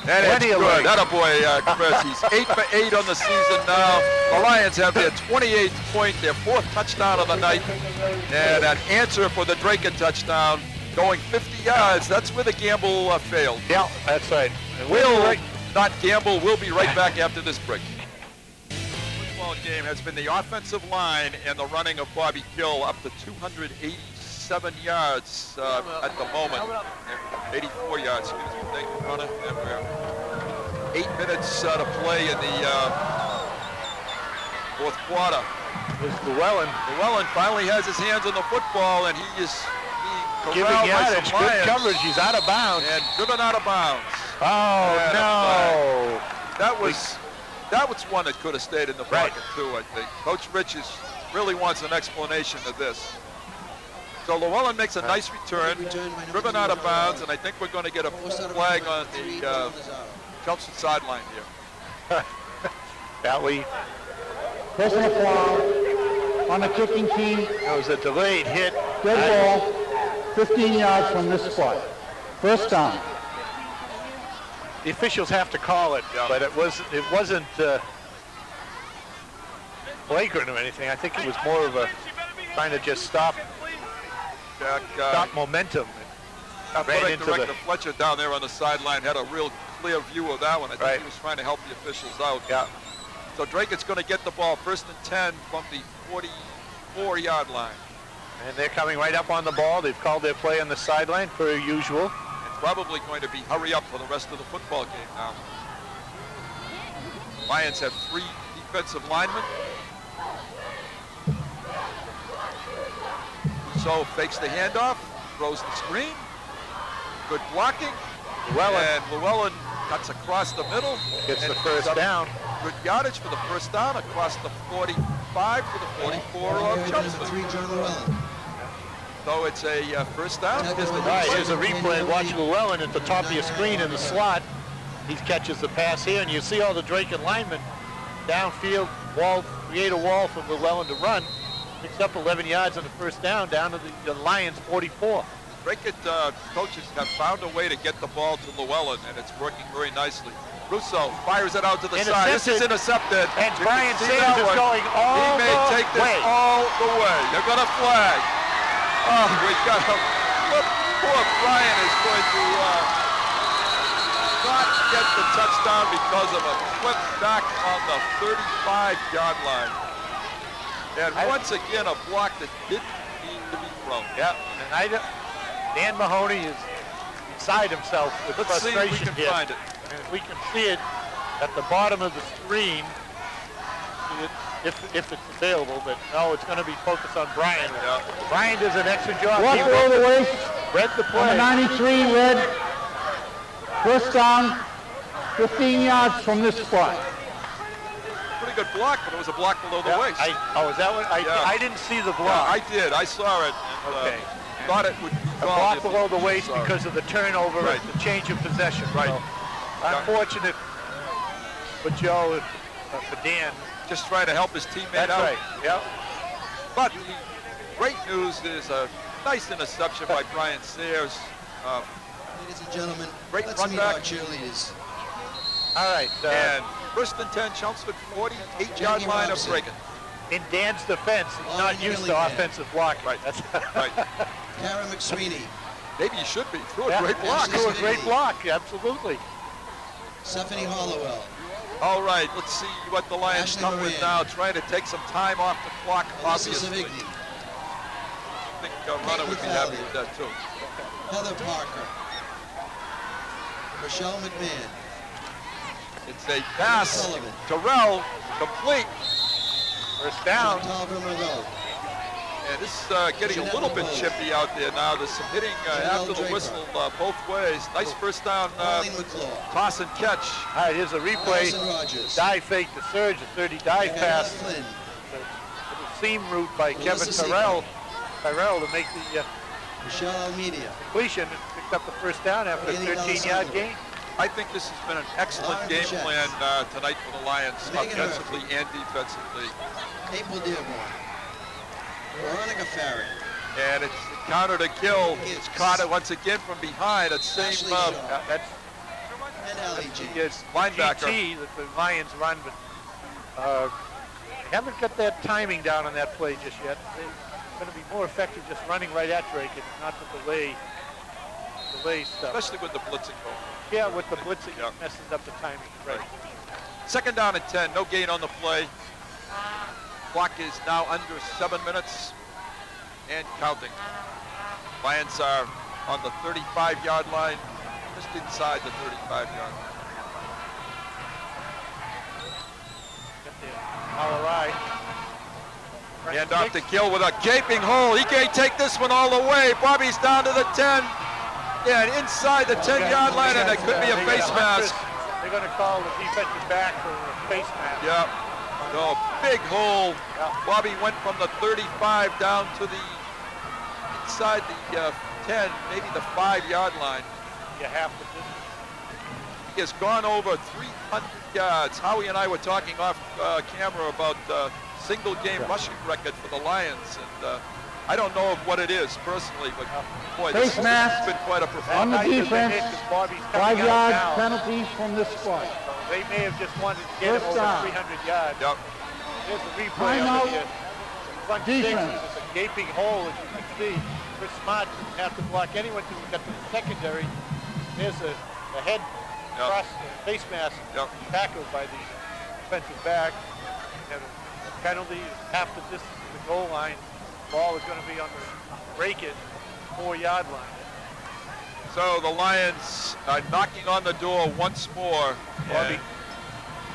And it's Plenty of good. legs. Attaboy, Chris. He's 8 for 8 on the season now. The Lions have their 28th point, their 4th touchdown of the night, and an answer for the Dracut touchdown, going 50 yards. That's where the gamble failed. Yeah, that's right. And We'll not gamble. We'll be right back after this break. The football game has been the offensive line and the running of Bobby Gill up to 287 yards at the moment. 84 yards, excuse me. Thank you, Connor. And we're 8 minutes to play in the fourth quarter. Is Llewellyn Llewellyn finally has his hands on the football, and he is being giving corralled by yardage. some Good Lions coverage. He's out of bounds. and driven out of bounds. Oh, And no. That was one that could have stayed in the Right. pocket too, I think. Coach Rich really wants an explanation of this. So Llewellyn makes a nice return, driven out of bounds, and I think we're going to get a flag on the Chelmsford sideline here. Valley. Personal foul on the kicking team. That was a delayed hit. Dead ball, 15 yards from this spot. First down. The officials have to call it, Yeah. but it wasn't flagrant or anything. I think it was more of a trying to just stop momentum. Athletic ran into Director the- Fletcher down there on the sideline had a real clear view of that one. I think Right. he was trying to help the officials out. Yeah. So Dracut's going to get the ball 1st and 10 from the 44-yard line. And they're coming right up on the ball. They've called their play on the sideline per usual. It's probably going to be hurry up for the rest of the football game now. Lions have 3 defensive linemen. So fakes the handoff, throws the screen. Good blocking. And Llewellyn cuts across the middle. Gets and the first picks up down. Good yardage for the first down across the 45 to the 44 of Chelmsford. John Llewellyn. So it's a first down. Here's the Right, replay. here's a replay. Watch Llewellyn at the top of your screen in the slot. He catches the pass here, and you see all the Dracut linemen downfield, create a wall for Llewellyn to run. Picks up 11 yards on the first down to the Lions 44. Dracut coaches have found a way to get the ball to Llewellyn, and it's working very nicely. Russo fires it out to the side. This is intercepted. And You Brian can see Sanders that is one. going all He may the take this way. all the way. They're going to flag. Oh, we got poor Brian is going to not get the touchdown because of a flip back on the 35-yard line. And once again, a block that didn't need to be thrown. Yeah, and Dan Mahoney is beside himself with Let's see frustration if we can here. find it. And we can see it at the bottom of the screen, if it's available, but no, it's going to be focused on Brian. Yeah. Brian does an excellent job. Walk He below the waist. read the On the play. 93, red. First down, 15 yards from this spot. Pretty good block, but it was a block below the Yeah, waist. is that what? Yeah. I didn't see the Yeah, block. I did. I saw it. And, Okay. thought it would be A called block if below it the was waist sorry. because of the turnover, Right. the change of possession. Right. So, unfortunate for Joe, for Dan. Just trying to help his teammate That's out. right. Yep. But the great news is a nice interception by Brian Sayers. Ladies and gentlemen, Great let's run meet back. our cheerleaders. All right. And 1st and 10, Chelmsford 48-yard line of Robson. Dracut. In Dan's defense, he's Long not used to Hillingham. offensive block. Right. That's Right. Kara McSweeney, Maybe you should be. Threw a Yeah. great block. Ashley a great block. Absolutely. Stephanie Hollowell, All right, let's see what the Lions Ashley come with Moran. now. Trying to take some time off the clock, Alyssa obviously. Savigny, I think Runner would be happy with that, too. Heather Parker, Rochelle McMahon, It's a pass. Sullivan. Terrell, complete. First down. Chantal Vermeuleau. And this is getting a little bit chippy out there now. There's some hitting after the whistle both ways. Nice first down Pauline McClaw. toss and catch. All right, here's a replay. Allison Rogers. Dive fake to Surge, a 30 dive Hannah pass. Flynn. Little seam route by Melissa Kevin Tyrell to make the Michelle Almeida. completion. Picked up the first down after a Haley 13-yard D'Alessandro. gain. I think this has been an excellent Lauren game Bichette. plan tonight for the Lions, Megan offensively and defensively. April Dearborn. Veronica Farron. And it's counter to kill. Gibbs. It's caught it once again from behind. That same Ashley Shaw. That's And Allie G. his linebacker. GT that the Lions run, but haven't got that timing down on that play just yet. They're going to be more effective just running right at Dracut, not the delay stuff. Especially with the blitzing going. Yeah, with the blitzing, Yeah. it messes up the timing. Right. Second down and 10, no gain on the play. Clock is now under 7 minutes and counting. Lions are on the 35-yard line, just inside the 35-yard line. All right. Hand off to Gill with a gaping hole. He can't take this one all the way. Bobby's down to the 10. Yeah, and inside the 10-yard line, and it could be a face mask. They're going to call the defensive back for a face mask. Yeah. No, big hole. Yeah. Bobby went from the 35 down to the inside the 10, maybe the 5-yard line. You have to do. He has gone over 300 yards. Howie and I were talking off camera about single game rushing record for the Lions, and I don't know of what it is personally, but boy, this Face mask has been quite a on performance. the defense. 5 yards penalty from this spot. They may have just wanted to get him First over down. 300 yards. Yep. Here's a replay Timeout. of the front six. Defense. There's a gaping hole, as you can see. Chris Smart didn't have to block anyone till we got to the secondary. There's a head Yep. cross face mask Yep. tackled by the defensive back. And a penalty is half the distance to the goal line. Ball is going to be on the break it 4-yard line. So the Lions are knocking on the door once more. Bobby. And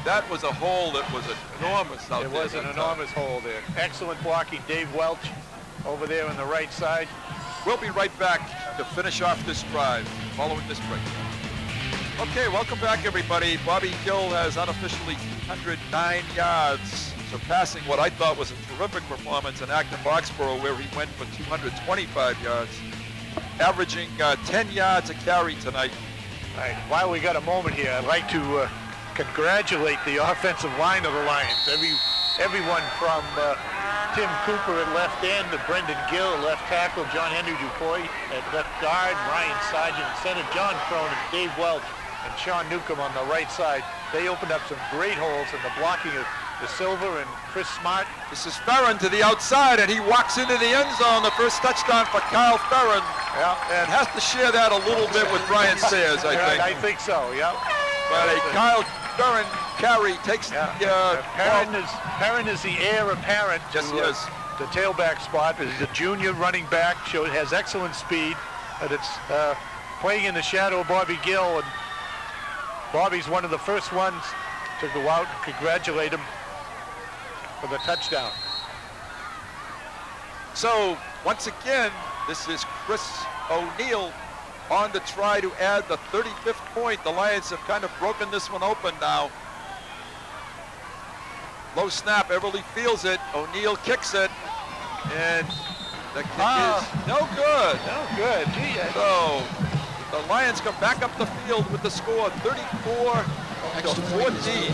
that was a hole that was enormous out It there. was an that enormous hole there. Excellent blocking, Dave Welch over there on the right side. We'll be right back to finish off this drive following this break. Okay, welcome back, everybody. Bobby Gill has unofficially 209 yards, surpassing what I thought was a terrific performance in Acton Boxborough, where he went for 225 yards, averaging 10 yards a carry tonight. All right, while we got a moment here, I'd like to congratulate the offensive line of the Lions. Everyone from Tim Cooper at left end to Brendan Gill, left tackle, John Henry Dupuy at left guard, Ryan Sargent, center John Cronin, Dave Welch, and Sean Newcomb on the right side. They opened up some great holes in the blocking of De Silva and Chris Smart. This is Ferrin to the outside, and he walks into the end zone. The first touchdown for Kyle Ferrin, and has to share that a little bit with Brian Sayers, I think. I think so, yeah. But a Kyle Ferrin carry takes the Perrin is the heir apparent to Yes, he is. the tailback spot. He's a junior running back, has excellent speed, but it's playing in the shadow of Bobby Gill, and Bobby's one of the first ones to go out and congratulate him for the touchdown. So, once again, this is Chris O'Neill on to try to add the 35th point. The Lions have kind of broken this one open now. Low snap, Everly feels it. O'Neill kicks it, and the kick is no good. No good. Gee, So, the Lions come back up the field with the score 34 to 14.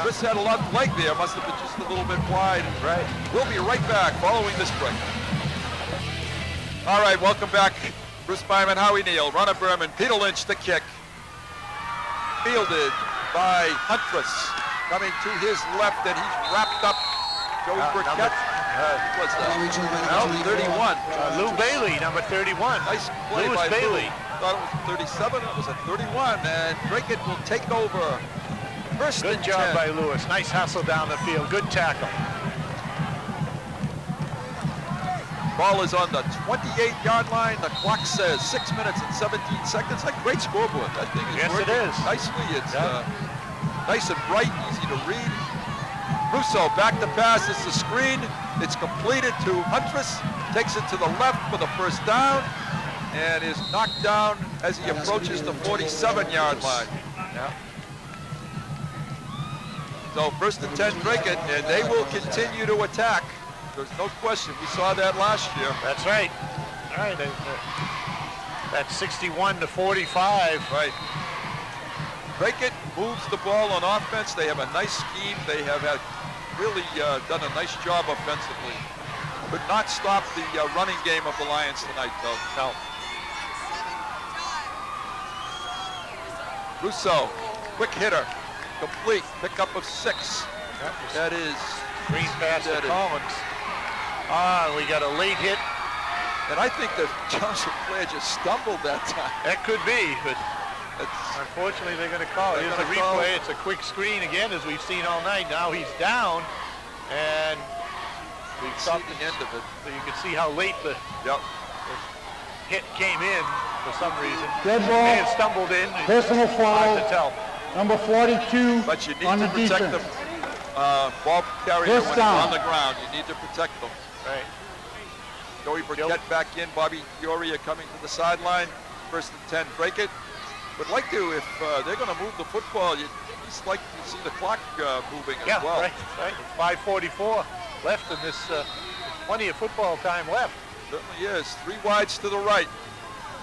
Chris had a lot of leg there, must have been just a little bit wide. Right. We'll be right back following this break. All right, welcome back. Bruce Byman, Howie Neal, Ronald Berman, Peter Lynch, the kick. Fielded by Huntress. Coming to his left, and he's wrapped up. Joe Dracut. What's that? 31. Lou Bailey, number 31. Nice play Lewis by Bailey. Lou. Thought it was 37. It was a 31, and Dracut will take over. First Good and job 10. by Lewis. Nice hustle down the field. Good tackle. Ball is on the 28-yard line. The clock says 6 minutes and 17 seconds. A great scoreboard. That thing is Yes, it working is. nicely. It's nice and bright, easy to read. Russo back to pass, it's the screen. It's completed to Huntress, takes it to the left for the first down, and is knocked down as he approaches the 47-yard line. Yeah. So 1st and 10 Dracut, and they will continue to attack. There's no question. We saw that last year. That's right. All right. That's 61 to 45. Right. Dracut moves the ball on offense. They have a nice scheme. They have had really done a nice job offensively. Could not stop the running game of the Lions tonight, though. No. Russo, quick hitter, complete, pickup of 6. That is Green pass to that is- Collins. We got a late hit. And I think the Johnson player just stumbled that time. That could be, but That's, unfortunately they're going to call it. They're Here's the gonna call replay. it. It's a quick screen again, as we've seen all night. Now he's down, and we've see stopped the end of it. So you can see how late the Yep. hit came in for some reason. Dead May have ball, stumbled in. personal Hard to foul, tell. number 42 But you need on to the protect defense. the ball carrier First when down. he's on the ground. You need to protect them. Right. Joey Burkett back in. Bobby Fioria coming to the sideline. 1st and 10 Dracut. Would like to, if they're going to move the football, you'd just like to see the clock moving as Yeah, well. right. 5:44 left in this. Plenty of football time left. Certainly is. 3 wides to the right.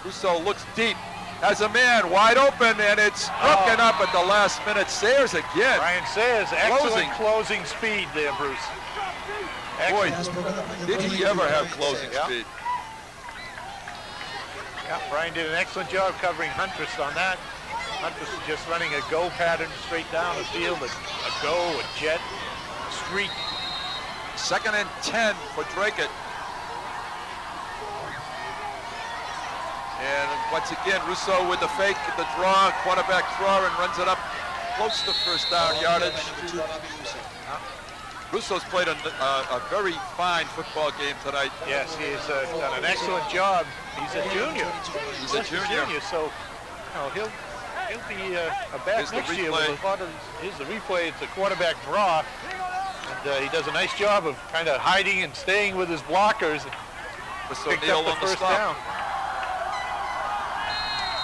Russo looks deep. Has a man wide open, and it's broken up at the last minute. Sayers again. Ryan Sayers, excellent closing speed there, Bruce. Boy, Excellent. did he ever have closing Yeah. speed. Yeah, Ryan did an excellent job covering Huntress on that. Huntress is just running a go pattern straight down the field, a go, a jet, a streak. 2nd and 10 for Dracut. And once again, Russo with the fake, the draw, quarterback draw, and runs it up close to first down yardage. Russo's played a very fine football game tonight. Yes, he's done an excellent job. He's a junior. He's a junior. So he'll be a back Here's the next year with replay. a lot of. Here's the replay. It's a quarterback draw, and he does a nice job of kind of hiding and staying with his blockers. Russo Picked nailed up on the the first stop. down.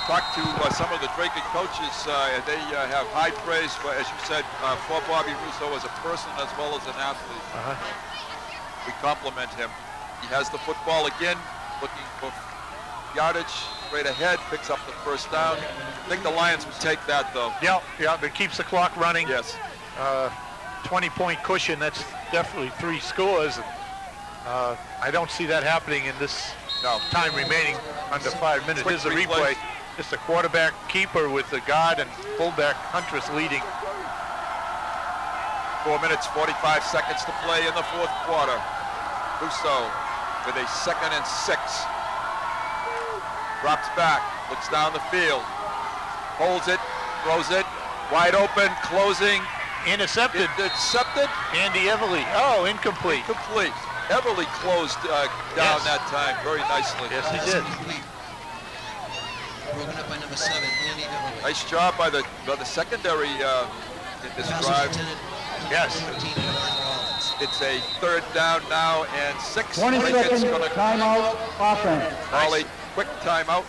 Talked to some of the Dracut coaches, and they have high praise for, as you said, for Bobby Russo as a person as well as an athlete. We compliment him. He has the football again, looking for yardage straight ahead, picks up the first down. I think the Lions would take that, though. Yeah, it keeps the clock running. Yes. 20-point cushion. That's definitely 3 scores. I don't see that happening in this time remaining under 5 minutes. Quick Here's the replay. replay. Just a quarterback keeper with the guard and fullback Huntress leading. 4 minutes, 45 seconds to play in the 4th quarter. Russo with a 2nd and 6. Drops back, looks down the field, holds it, throws it, wide open, closing. Intercepted. Intercepted. Andy Everly. Oh, incomplete. Complete. Everly closed down Yes. that time very nicely. Yes, he did. Broken up by number 7, Andy Everly. Nice job by the secondary in this Pass drive. intended Yes. 13 to Ryan Rollins. It's a 3rd down now and 6. 20 Dracut's seconds, gonna timeout, offense. call a quick timeout.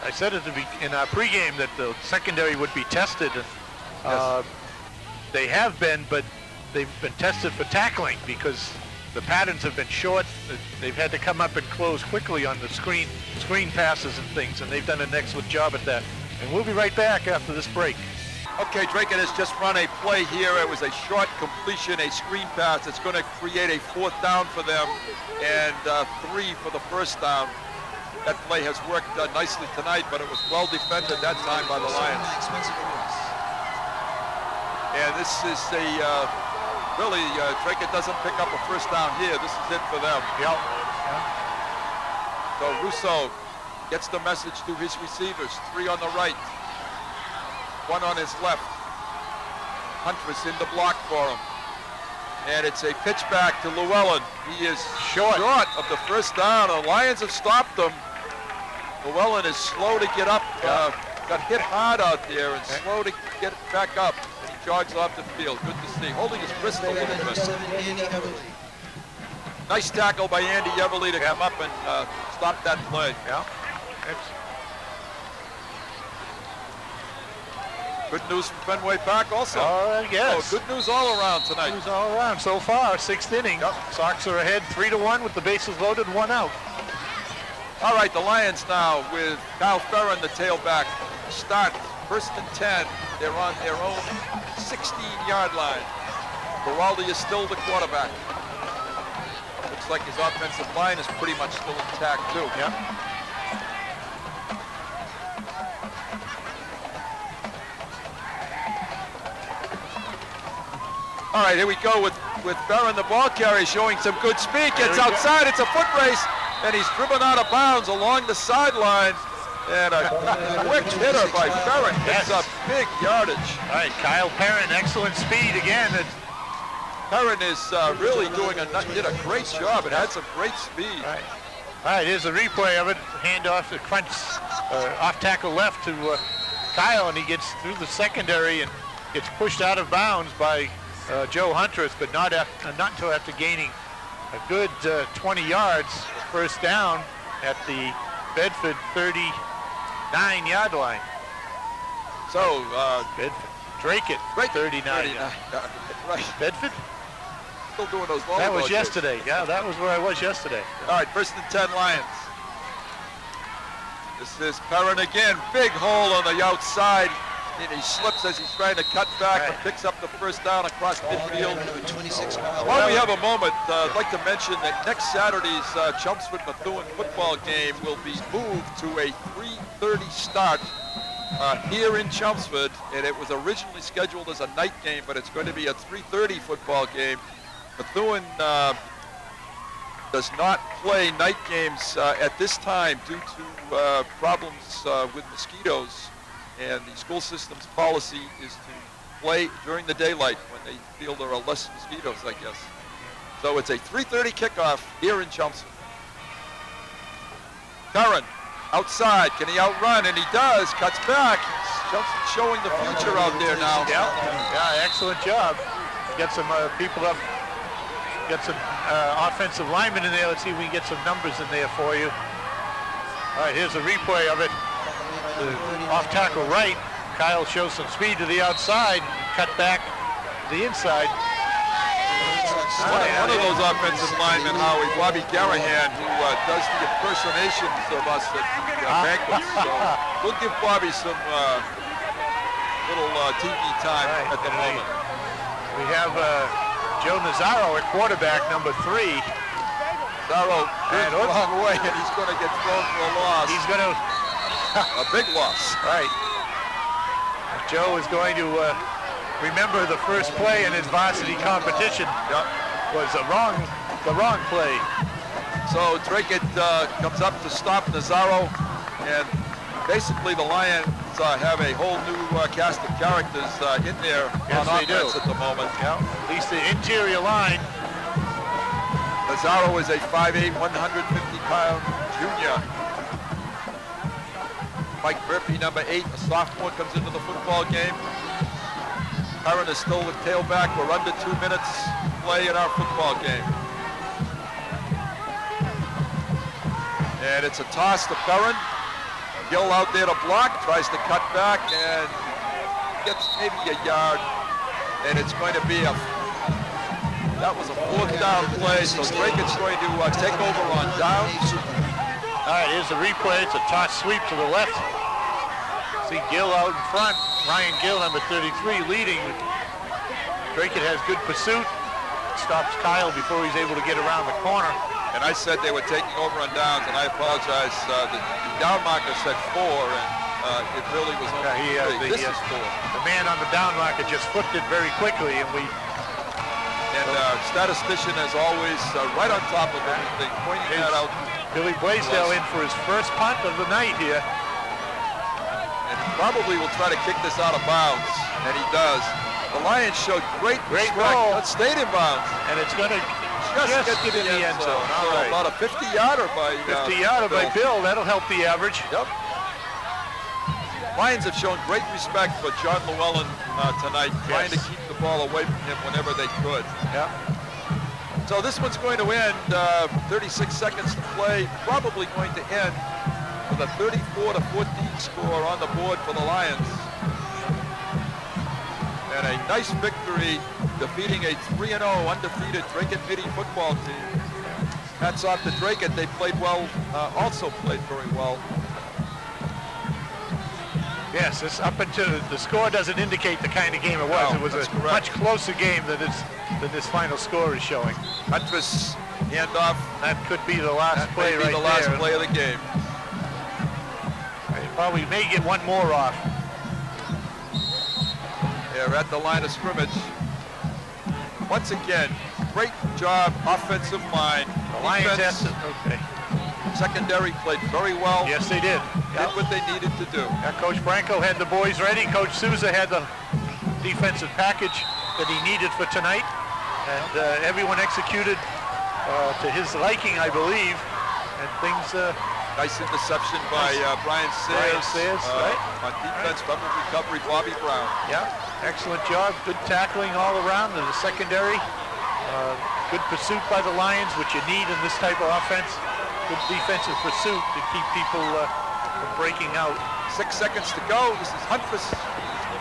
I said in our pregame that the secondary would be tested. Yes. They have been, but they've been tested for tackling because the patterns have been short. They've had to come up and close quickly on the screen passes and things, and they've done an excellent job at that. And we'll be right back after this break. Okay, Dracut has just run a play here. It was a short completion, a screen pass. It's going to create a 4th down for them and 3 for the first down. That play has worked nicely tonight, but it was well defended that time by the Lions. And this is really, Dracut doesn't pick up a first down here. This is it for them. Yep. So Russo gets the message to his receivers. 3 on the right, 1 on his left. Huntress in the block for him. And it's a pitch back to Llewellyn. He is short of the first down. The Lions have stopped him. Llewellyn is slow to get up. Got hit hard out there and slow to get back up. And he jogs off the field. Good to see. Holding his wrist a little Number bit. 7, Andy Everly. Nice tackle by Andy Everly to come up and stop that play. Yeah. Good news from Fenway Park also. Yes. Good news all around tonight. News all around so far. 6th inning. Sox are ahead 3-1 with the bases loaded, 1 out. All right, the Lions now with Kyle Ferrin, the tailback. Start 1st and 10. They're on their own 16-yard line. Giraldi is still the quarterback. Looks like his offensive line is pretty much still intact too. Yeah. All right, here we go with Ferrin, the ball carrier, showing some good speed. Gets outside, it's a foot race, and he's driven out of bounds along the sideline. And a quick hitter by Ferrin gets up big yardage. All right, Kyle Perrin, excellent speed again. Ferrin is really did a great job and had some great speed. All right, here's a replay of it. Handoff to crunch, off tackle left to Kyle, and he gets through the secondary and gets pushed out of bounds by Joe Huntress, but not until after gaining a good 20 yards, first down at the Bedford 39-yard line. So, Bedford, Dracut, 39. Right. Bedford? Still doing those volleyball That was games. yesterday. Yeah, that was where I was yesterday. All right, 1st and 10 Lions. This is Perrin again. Big hole on the outside. And he slips as he's trying to cut back, but picks up the first down across midfield. Number 26, Kyle. While we have a moment, I'd like to mention that next Saturday's Chelmsford-Methuen football game will be moved to a 3:30 start here in Chelmsford, and it was originally scheduled as a night game, but it's going to be a 3:30 football game. Methuen does not play night games at this time due to problems with mosquitoes. And the school system's policy is to play during the daylight when they feel there are less mosquitoes, I guess. So it's a 3:30 kickoff here in Chelmsford. Perrin, outside, can he outrun? And he does, cuts back. Chelmsford showing the future out there now. Yeah, excellent job. Get some people up, get some offensive linemen in there. Let's see if we can get some numbers in there for you. All right, here's a replay of it. Off tackle right, Kyle shows some speed to the outside, cut back to the inside. One of those offensive linemen, Howie, Bobby Garahan, who does the impersonations of us at the banquets. So we'll give Bobby some little TV time at the moment. We have Joe Nazzaro at quarterback, number 3. Nazzaro turns the wrong way, and he's going to get thrown for a loss. He's going to... a big loss. Right. Joe is going to remember the first play in his varsity competition was the wrong play. So Dracut comes up to stop Nazzaro, and basically the Lions have a whole new cast of characters in there on offense at the moment. Yeah. At least the interior line. Nazzaro is a 5'8", 150-pound junior. Mike Murphy, number 8, a sophomore, comes into the football game. Perrin is still the tailback. We're under 2 minutes play in our football game. And it's a toss to Perrin. Gill out there to block, tries to cut back, and gets maybe a yard. And it's going to be that was a 4th down play, so Dracut's going to take over on downs. All right, here's the replay. It's a toss sweep to the left. See Gill out in front. Ryan Gill, number 33, leading. Dracut has good pursuit. Stops Kyle before he's able to get around the corner. And I said they were taking over on downs, and I apologize. The down marker said 4, and it really was only 3. This is 4. The man on the down marker just flipped it very quickly, and our statistician, as always, right on top of everything, pointing that out. Billy Blaisdell in for his first punt of the night here. And he probably will try to kick this out of bounds, and he does. The Lions showed great roll. It stayed in bounds. And it's going to just get in the end zone. So All right. about a 50-yarder by 50-yarder by Bill. That'll help the average. Yep. Lions have shown great respect for John Llewellyn tonight, trying to keep the ball away from him whenever they could. Yeah. So this one's going to end, 36 seconds to play, probably going to end with a 34-14 score on the board for the Lions. And a nice victory, defeating a 3-0 undefeated Dracut Midi football team. Hats off to Dracut. They played well, also played very well. Yes, it's up until the score doesn't indicate the kind of game it was. No, it was that's a correct. much closer game than this final score is showing. Huntress handoff. That could be the last That play may be right the last there. play of the game. They probably may get one more off. They're at the line of scrimmage. Once again, great job, offensive line. The Lions Defense, have to, okay. secondary played very well. Yes, they did. Did what they needed to do. Yeah, Coach Branco had the boys ready. Coach Souza had the defensive package that he needed for tonight. And everyone executed to his liking, I believe. And things... Nice interception by Brian Sayers. Right. On defense, fumble recovery, Bobby Brown. Yeah, excellent job. Good tackling all around in the secondary. Good pursuit by the Lions, which you need in this type of offense. Good defensive pursuit to keep people from breaking out. 6 seconds to go. This is Huntress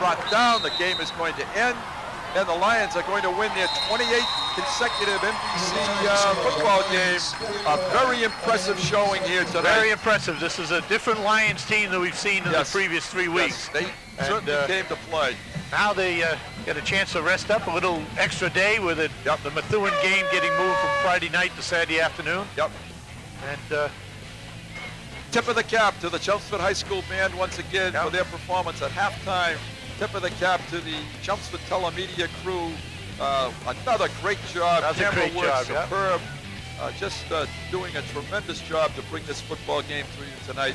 brought down. The game is going to end. And the Lions are going to win their 28th consecutive NBC football game. A very impressive showing here tonight. Very impressive. This is a different Lions team than we've seen in the previous 3 weeks. Yes, they certainly came to play. Now they get a chance to rest up, a little extra day with it. The Methuen game getting moved from Friday night to Saturday afternoon. Yep. And tip of the cap to the Chelmsford High School band once again for their performance at halftime. Tip of the cap to the Chelmsford Telemedia crew. Another great job. Another Camera great work, job, superb. Just doing a tremendous job to bring this football game to you tonight.